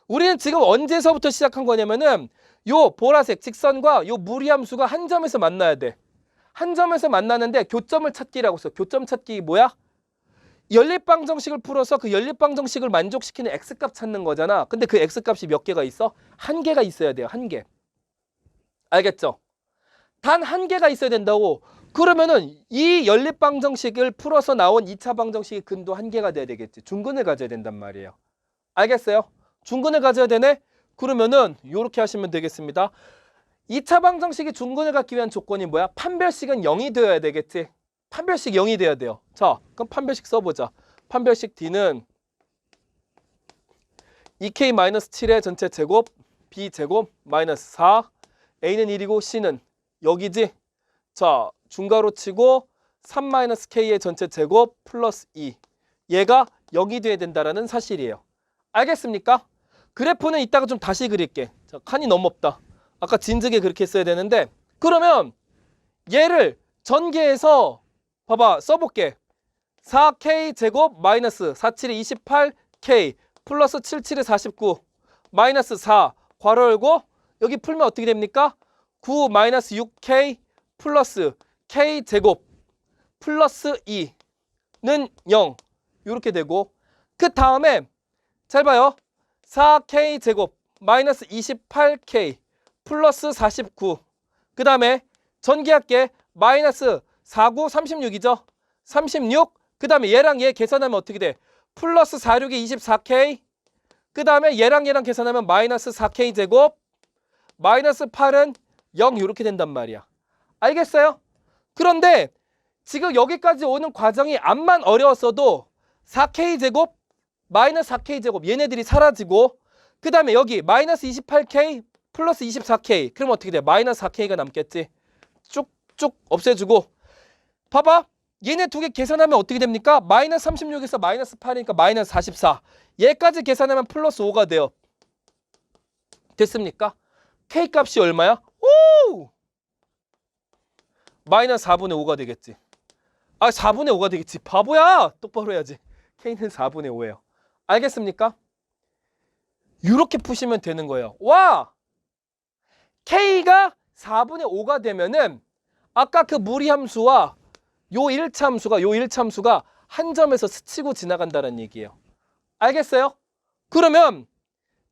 우리는 지금 언제서부터 시작한 거냐면은 요 보라색 직선과 요 무리함수가 한 점에서 만나야 돼. 한 점에서 만나는데 교점을 찾기라고 써. 교점 찾기 뭐야? 연립방정식을 풀어서 그 연립방정식을 만족시키는 x값 찾는 거잖아. 근데 그 x값이 몇 개가 있어? 한 개가 있어야 돼요. 한 개. 알겠죠? 단 한 개가 있어야 된다고. 그러면은 이 연립방정식을 풀어서 나온 2차 방정식의 근도 한 개가 돼야 되겠지. 중근을 가져야 된단 말이에요. 알겠어요? 중근을 가져야 되네? 그러면은 이렇게 하시면 되겠습니다. 2차 방정식이 중근을 갖기 위한 조건이 뭐야? 판별식은 0이 되어야 되겠지. 판별식 0이 돼야 돼요. 자, 그럼 판별식 써보자. 판별식 D는 2k-7의 전체 제곱 B제곱 마이너스 4 A는 1이고 C는 여기지. 자, 중괄호 치고 3-k의 전체 제곱 플러스 2 얘가 0이 돼야 된다는 사실이에요. 알겠습니까? 그래프는 이따가 좀 다시 그릴게. 자, 칸이 너무 없다. 아까 진즉에 그렇게 써야 되는데 그러면 얘를 전개해서 봐봐 써볼게. 4k 제곱 마이너스 4,7이 28k 플러스 7,7이 49 마이너스 4 괄호 열고 여기 풀면 어떻게 됩니까? 9 마이너스 6k 플러스 k 제곱 플러스 2는 0 이렇게 되고 그 다음에 잘 봐요. 4k 제곱 마이너스 28k 플러스 49 그 다음에 전개할게. 마이너스 49 36이죠. 36 그 다음에 얘랑 얘 계산하면 어떻게 돼? 플러스 46이 24k 그 다음에 얘랑 계산하면 마이너스 4k 제곱 마이너스 8은 0 이렇게 된단 말이야. 알겠어요? 그런데 지금 여기까지 오는 과정이 암만 어려웠어도 4k 제곱 마이너스 4k 제곱 얘네들이 사라지고 그 다음에 여기 마이너스 28k 플러스 24k 그럼 어떻게 돼? 마이너스 4k가 남겠지. 쭉쭉 없애주고 봐봐. 얘네 두 개 계산하면 어떻게 됩니까? 마이너스 36에서 마이너스 8이니까 마이너스 44 얘까지 계산하면 플러스 5가 돼요. 됐습니까? k 값이 얼마야? 오! 마이너스 4분의 5가 되겠지. 아 4분의 5가 되겠지. 바보야. 똑바로 해야지. k는 4분의 5예요. 알겠습니까? 이렇게 푸시면 되는 거예요. 와! k가 4분의 5가 되면은 아까 그 무리함수와 요 1차 함수가 한 점에서 스치고 지나간다는 얘기예요. 알겠어요? 그러면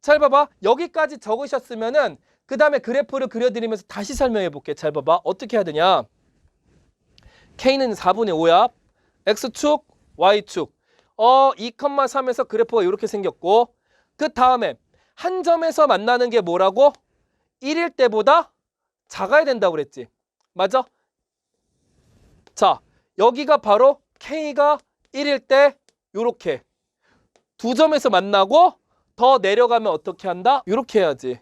잘 봐봐. 여기까지 적으셨으면은 그 다음에 그래프를 그려드리면서 다시 설명해 볼게. 잘 봐봐. 어떻게 해야 되냐. k는 4분의 5야. x축, y축. 2,3에서 그래프가 이렇게 생겼고 그 다음에 한 점에서 만나는 게 뭐라고? 1일 때보다 작아야 된다고 그랬지. 맞아? 자, 여기가 바로 k가 1일 때 요렇게 두 점에서 만나고 더 내려가면 어떻게 한다? 요렇게 해야지.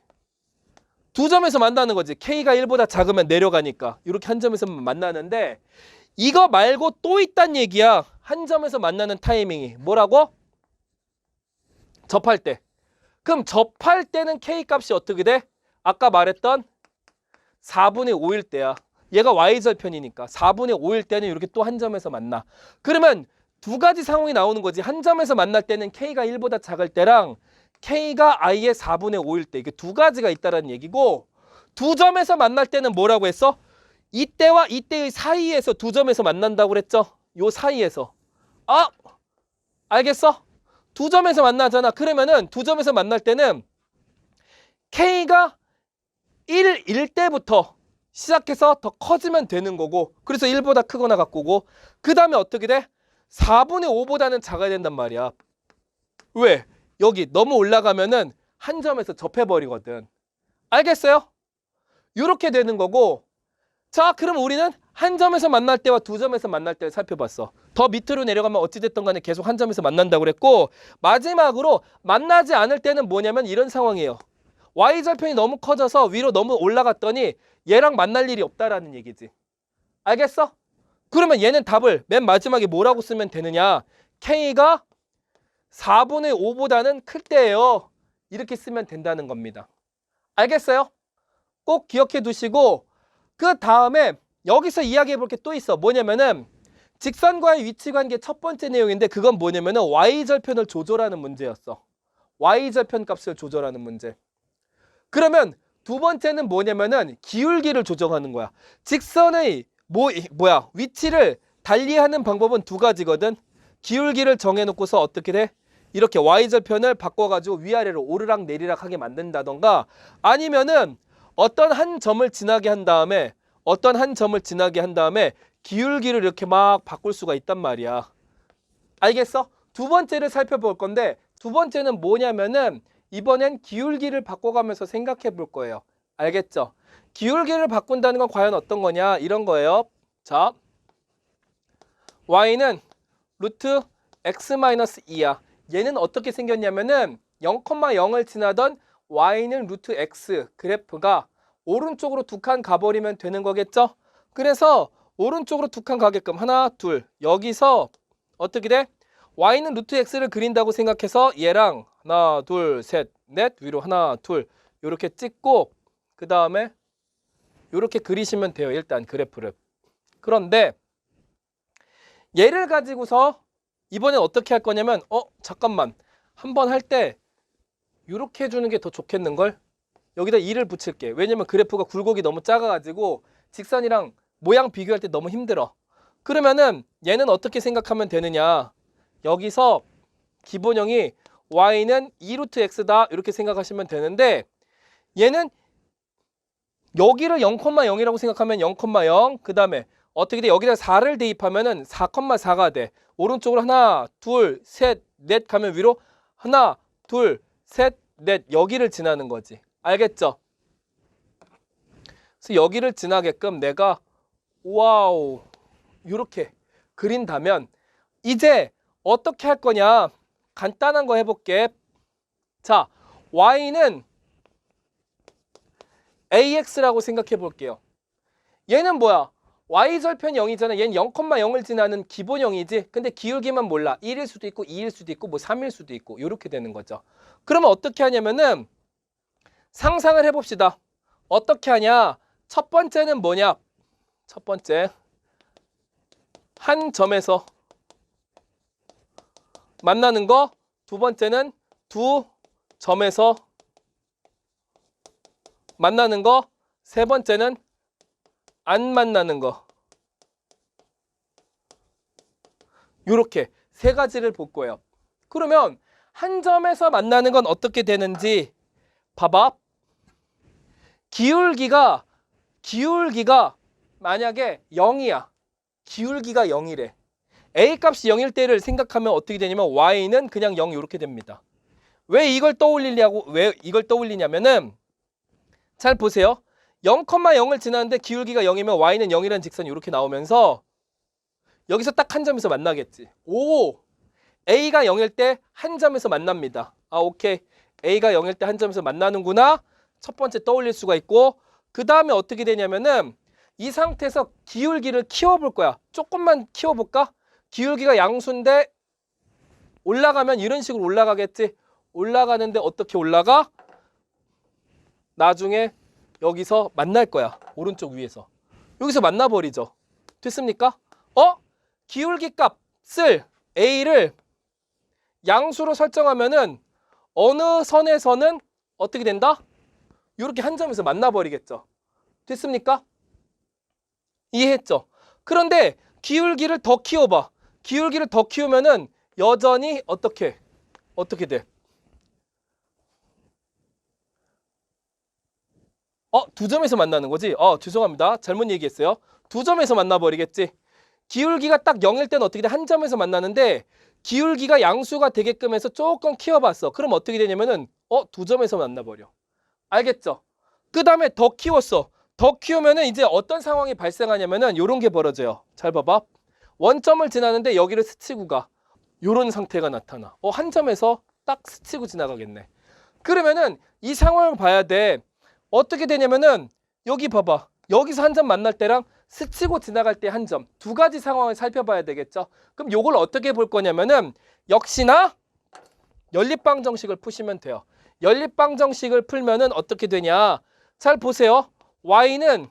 두 점에서 만나는 거지. K가 1보다 작으면 내려가니까. 이렇게 한 점에서 만나는데 이거 말고 또 있단 얘기야. 한 점에서 만나는 타이밍이. 뭐라고? 접할 때. 그럼 접할 때는 K 값이 어떻게 돼? 아까 말했던 4분의 5일 때야. 얘가 Y절편이니까 4분의 5일 때는 이렇게 또 한 점에서 만나. 그러면 두 가지 상황이 나오는 거지. 한 점에서 만날 때는 K가 1보다 작을 때랑 K가 I의 4분의 5일 때. 이게 두 가지가 있다는 얘기고 두 점에서 만날 때는 뭐라고 했어? 이때와 이때의 사이에서 두 점에서 만난다고 그랬죠? 요 사이에서. 아! 알겠어? 두 점에서 만나잖아. 그러면은 두 점에서 만날 때는 K가 1일 때부터 시작해서 더 커지면 되는 거고 그래서 1보다 크거나 같고고 그 다음에 어떻게 돼? 4분의 5보다는 작아야 된단 말이야. 왜? 여기 너무 올라가면은 한 점에서 접해버리거든. 알겠어요? 이렇게 되는 거고 자 그럼 우리는 한 점에서 만날 때와 두 점에서 만날 때를 살펴봤어. 더 밑으로 내려가면 어찌됐든 간에 계속 한 점에서 만난다고 그랬고 마지막으로 만나지 않을 때는 뭐냐면 이런 상황이에요. Y절편이 너무 커져서 위로 너무 올라갔더니 얘랑 만날 일이 없다라는 얘기지. 알겠어? 그러면 얘는 답을 맨 마지막에 뭐라고 쓰면 되느냐? K가 4분의 5보다는 클 때예요. 이렇게 쓰면 된다는 겁니다. 알겠어요? 꼭 기억해 두시고 그 다음에 여기서 이야기해 볼 게 또 있어. 뭐냐면은 직선과의 위치관계 첫 번째 내용인데 그건 뭐냐면은 Y절편을 조절하는 문제였어. Y절편 값을 조절하는 문제. 그러면 두 번째는 뭐냐면은 기울기를 조정하는 거야. 직선의 위치를 달리하는 방법은 두 가지거든. 기울기를 정해놓고서 어떻게 돼? 이렇게 Y절편을 바꿔가지고 위아래로 오르락 내리락 하게 만든다던가 아니면은 어떤 한 점을 지나게 한 다음에 기울기를 이렇게 막 바꿀 수가 있단 말이야. 알겠어? 두 번째를 살펴볼 건데 두 번째는 뭐냐면은 이번엔 기울기를 바꿔가면서 생각해 볼 거예요. 알겠죠? 기울기를 바꾼다는 건 과연 어떤 거냐? 이런 거예요. 자, y는 루트 x-2야. 얘는 어떻게 생겼냐면은 0,0을 지나던 y는 루트 x 그래프가 오른쪽으로 두 칸 가버리면 되는 거겠죠? 그래서 오른쪽으로 두 칸 가게끔 하나, 둘 여기서 어떻게 돼? y는 루트 x를 그린다고 생각해서 얘랑 하나, 둘, 셋, 넷 위로 하나, 둘 이렇게 찍고 그 다음에 이렇게 그리시면 돼요. 일단 그래프를. 그런데 얘를 가지고서 이번엔 어떻게 할 거냐면 잠깐만 한번 할 때 이렇게 해주는 게 더 좋겠는걸? 여기다 2를 붙일게. 왜냐면 그래프가 굴곡이 너무 작아가지고 직선이랑 모양 비교할 때 너무 힘들어. 그러면은 얘는 어떻게 생각하면 되느냐? 여기서 기본형이 y는 2루트 x다 이렇게 생각하시면 되는데 얘는 여기를 0,0이라고 생각하면 0,0 그 다음에 어떻게 돼? 여기다 4를 대입하면은 4,4가 돼. 오른쪽으로 하나, 둘, 셋, 넷 가면 위로 하나, 둘, 셋, 넷 여기를 지나는 거지. 알겠죠? 그래서 여기를 지나게끔 내가 와우 이렇게 그린다면 이제 어떻게 할 거냐? 간단한 거 해볼게. 자, y는 ax라고 생각해 볼게요. 얘는 뭐야? y절편 0이잖아. 얘는 0,0을 지나는 기본형이지. 근데 기울기만 몰라. 1일 수도 있고 2일 수도 있고 뭐 3일 수도 있고 이렇게 되는 거죠. 그러면 어떻게 하냐면은 상상을 해봅시다. 어떻게 하냐? 첫 번째는 뭐냐? 첫 번째 한 점에서 만나는 거. 두 번째는 두 점에서 만나는 거. 세 번째는 안 만나는 거. 이렇게 세 가지를 볼 거예요. 그러면 한 점에서 만나는 건 어떻게 되는지 봐봐. 기울기가 만약에 0이야. 기울기가 0이래. A 값이 0일 때를 생각하면 어떻게 되냐면 y는 그냥 0 이렇게 됩니다. 왜 이걸 떠올리냐면은 잘 보세요. 0,0을 지나는데 기울기가 0이면 y는 0이라는 직선이 이렇게 나오면서 여기서 딱 한 점에서 만나겠지. 오! A가 0일 때 한 점에서 만납니다. 아, 오케이. A가 0일 때 한 점에서 만나는구나. 첫 번째 떠올릴 수가 있고, 그 다음에 어떻게 되냐면은 이 상태에서 기울기를 키워볼 거야. 조금만 키워볼까? 기울기가 양수인데 올라가면 이런 식으로 올라가겠지. 올라가는데 어떻게 올라가? 나중에 여기서 만날 거야. 오른쪽 위에서. 여기서 만나버리죠. 됐습니까? 기울기 값을 A를 양수로 설정하면은 어느 선에서는 어떻게 된다? 이렇게 한 점에서 만나버리겠죠. 됐습니까? 이해했죠? 그런데 기울기를 더 키워봐. 기울기를 더 키우면은 여전히 어떻게 돼? 두 점에서 만나는 거지? 죄송합니다. 잘못 얘기했어요. 두 점에서 만나버리겠지. 기울기가 딱 0일 때는 어떻게 돼? 한 점에서 만나는데 기울기가 양수가 되게끔 해서 조금 키워봤어. 그럼 어떻게 되냐면은 두 점에서 만나버려. 알겠죠? 그 다음에 더 키웠어. 더 키우면은 이제 어떤 상황이 발생하냐면은 요런 게 벌어져요. 잘 봐봐. 원점을 지나는데 여기를 스치고 가. 요런 상태가 나타나. 한 점에서 딱 스치고 지나가겠네. 그러면은 이 상황을 봐야 돼. 어떻게 되냐면은 여기 봐봐. 여기서 한 점 만날 때랑 스치고 지나갈 때 한 점. 두 가지 상황을 살펴봐야 되겠죠. 그럼 요걸 어떻게 볼 거냐면은 역시나 연립방정식을 푸시면 돼요. 연립방정식을 풀면은 어떻게 되냐. 잘 보세요. y는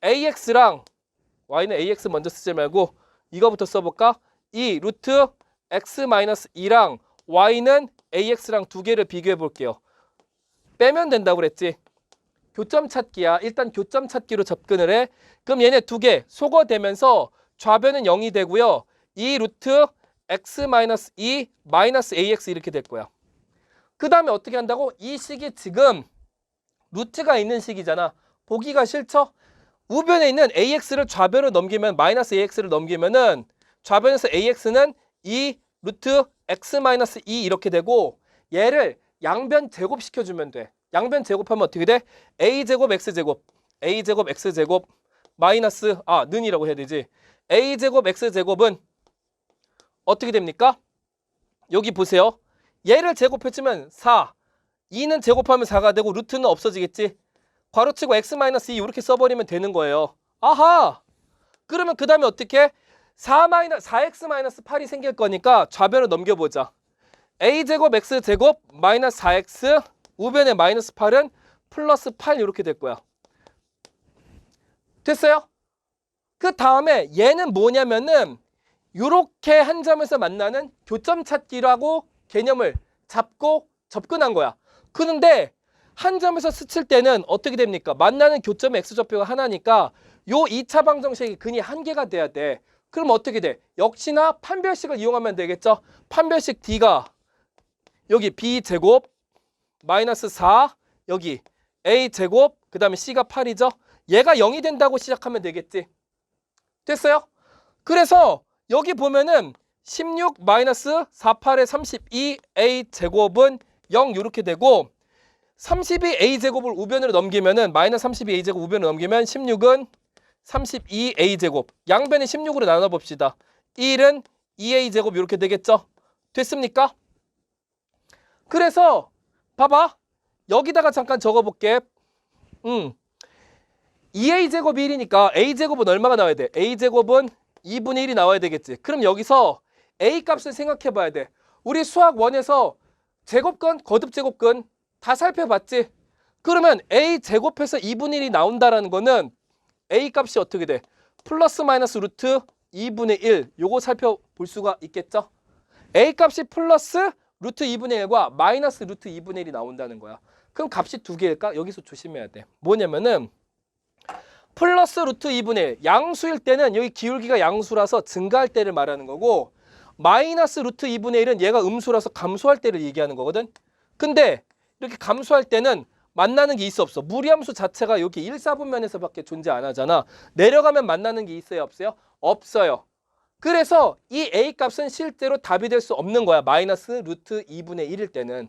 ax 먼저 쓰지 말고 이거부터 써볼까? 이 루트 x-2랑 y는 ax랑 두 개를 비교해 볼게요. 빼면 된다고 그랬지. 교점 찾기야. 일단 교점 찾기로 접근을 해. 그럼 얘네 두 개 소거되면서 좌변은 0이 되고요. 이 루트 x-2 마이너스 ax 이렇게 될 거야. 그 다음에 어떻게 한다고? 이 식이 지금 루트가 있는 식이잖아. 보기가 싫죠? 우변에 있는 ax를 좌변으로 넘기면 마이너스 ax를 넘기면은 좌변에서 ax는 이 루트 x-2 이렇게 되고 얘를 양변 제곱시켜주면 돼. 양변 제곱하면 어떻게 돼? a제곱 x제곱 a제곱 x제곱 마이너스 는이라고 해야 되지. a제곱 x제곱은 어떻게 됩니까? 여기 보세요. 얘를 제곱해주면 4 2는 제곱하면 4가 되고 루트는 없어지겠지. 괄호치고 x-2 이렇게 써버리면 되는 거예요. 아하! 그러면 그 다음에 어떻게? 4x-8이 생길 거니까 좌변을 넘겨보자. a제곱 x제곱 마이너스 4x 우변의 마이너스 8은 플러스 8 이렇게 될 거야. 됐어요? 그 다음에 얘는 뭐냐면은 이렇게 한 점에서 만나는 교점 찾기라고 개념을 잡고 접근한 거야. 그런데 한 점에서 스칠 때는 어떻게 됩니까? 만나는 교점의 x좌표가 하나니까 요 2차 방정식이 근이 한 개가 돼야 돼. 그럼 어떻게 돼? 역시나 판별식을 이용하면 되겠죠? 판별식 D가 여기 B제곱 마이너스 4 여기 A제곱 그 다음에 C가 8이죠? 얘가 0이 된다고 시작하면 되겠지? 됐어요? 그래서 여기 보면은 16 마이너스 48에 32 A제곱은 0 이렇게 되고 32A제곱을 우변으로 넘기면은 마이너스 32A제곱 우변으로 넘기면 16은 32A제곱 양변이 16으로 나눠봅시다. 1은 2A제곱 이렇게 되겠죠? 됐습니까? 그래서 봐봐. 여기다가 잠깐 적어볼게. 2A제곱이 1이니까 A제곱은 얼마가 나와야 돼? A제곱은 2분의 1이 나와야 되겠지. 그럼 여기서 A 값을 생각해 봐야 돼. 우리 수학 1에서 제곱근, 거듭제곱근 다 살펴봤지? 그러면 A제곱해서 2분의 1이 나온다라는 거는 A 값이 어떻게 돼? 플러스 마이너스 루트 2분의 1 요거 살펴볼 수가 있겠죠? A 값이 플러스 루트 2분의 1과 마이너스 루트 2분의 1이 나온다는 거야. 그럼 값이 두 개일까? 여기서 조심해야 돼. 뭐냐면은 플러스 루트 2분의 1 양수일 때는 여기 기울기가 양수라서 증가할 때를 말하는 거고 마이너스 루트 2분의 1은 얘가 음수라서 감소할 때를 얘기하는 거거든. 근데 이렇게 감소할 때는 만나는 게 있어 없어? 무리함수 자체가 여기 1, 4분면에서밖에 존재 안 하잖아. 내려가면 만나는 게 있어요 없어요? 없어요. 그래서 이 A 값은 실제로 답이 될 수 없는 거야. 마이너스 루트 2분의 1일 때는.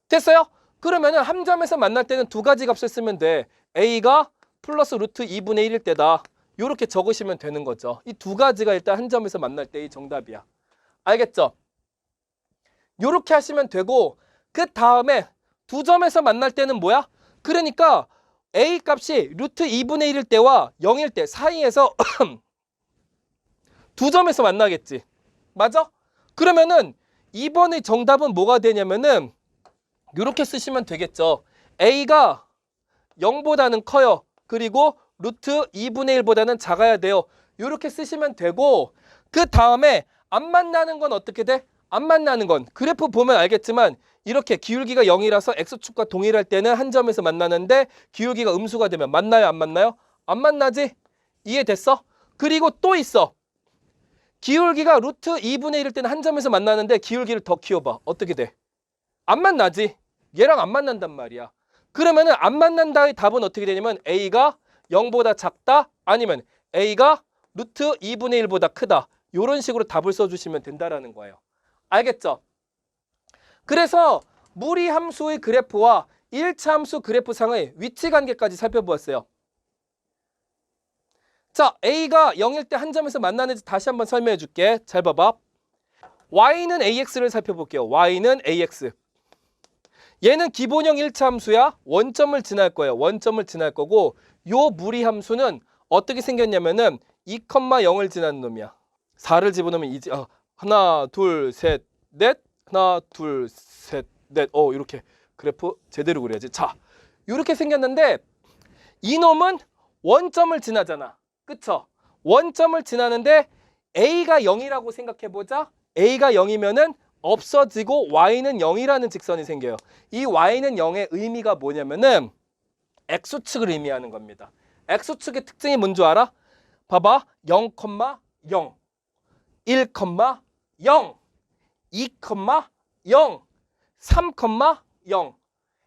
됐어요? 그러면은 한 점에서 만날 때는 두 가지 값을 쓰면 돼. A가 플러스 루트 2분의 1일 때다. 이렇게 적으시면 되는 거죠. 이 두 가지가 일단 한 점에서 만날 때의 정답이야. 알겠죠? 이렇게 하시면 되고 그 다음에 두 점에서 만날 때는 뭐야? 그러니까 a 값이 루트 2분의 1일 때와 0일 때 사이에서 두 점에서 만나겠지. 맞아? 그러면은 이번의 정답은 뭐가 되냐면은 이렇게 쓰시면 되겠죠. a가 0보다는 커요. 그리고 루트 2분의 1보다는 작아야 돼요. 이렇게 쓰시면 되고, 그 다음에 안 만나는 건 어떻게 돼? 안 만나는 건 그래프 보면 알겠지만 이렇게 기울기가 0이라서 x축과 동일할 때는 한 점에서 만나는데 기울기가 음수가 되면 만나요, 안 만나요? 안 만나지? 이해됐어? 그리고 또 있어. 기울기가 루트 2분의 1일 때는 한 점에서 만나는데 기울기를 더 키워봐. 어떻게 돼? 안 만나지? 얘랑 안 만난단 말이야. 그러면은 안 만난다의 답은 어떻게 되냐면 a가 0보다 작다, 아니면 a가 루트 2분의 1보다 크다. 이런 식으로 답을 써주시면 된다라는 거예요. 알겠죠? 그래서 무리함수의 그래프와 1차 함수 그래프상의 위치관계까지 살펴보았어요. 자, a가 0일 때 한 점에서 만나는지 다시 한번 설명해 줄게. 잘 봐봐. y는 ax를 살펴볼게요. y는 ax. 얘는 기본형 1차 함수야. 원점을 지날 거예요. 원점을 지날 거고, 요 무리함수는 어떻게 생겼냐면은 2,0을 지나는 놈이야. 4를 집어넣으면 이제 하나, 둘, 셋, 넷. 하나, 둘, 셋, 넷. 이렇게 그래프 제대로 그려야지. 자, 이렇게 생겼는데 이놈은 원점을 지나잖아. 그쵸? 원점을 지나는데 a가 0이라고 생각해보자. a가 0이면은 없어지고 y는 0이라는 직선이 생겨요. 이 y는 0의 의미가 뭐냐면은 x축을 의미하는 겁니다. x축의 특징이 뭔지 알아? 봐봐. 0, 0, 1, 0, 2, 0, 3, 0.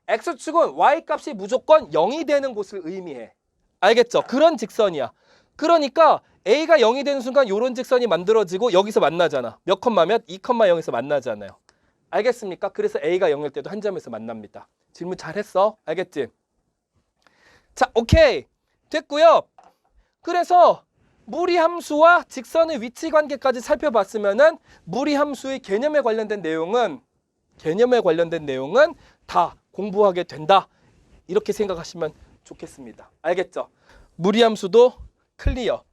x축은 y값이 무조건 0이 되는 곳을 의미해. 알겠죠? 그런 직선이야. 그러니까 a가 0이 되는 순간 이런 직선이 만들어지고 여기서 만나잖아. 몇 컴마면? 2,0에서 만나잖아요. 알겠습니까? 그래서 a가 0일 때도 한 점에서 만납니다. 질문 잘했어? 알겠지? 자, 오케이. 됐고요. 그래서 무리함수와 직선의 위치관계까지 살펴봤으면은 무리함수의 개념에 관련된 내용은 다 공부하게 된다. 이렇게 생각하시면 좋겠습니다. 알겠죠? 무리함수도 클리어.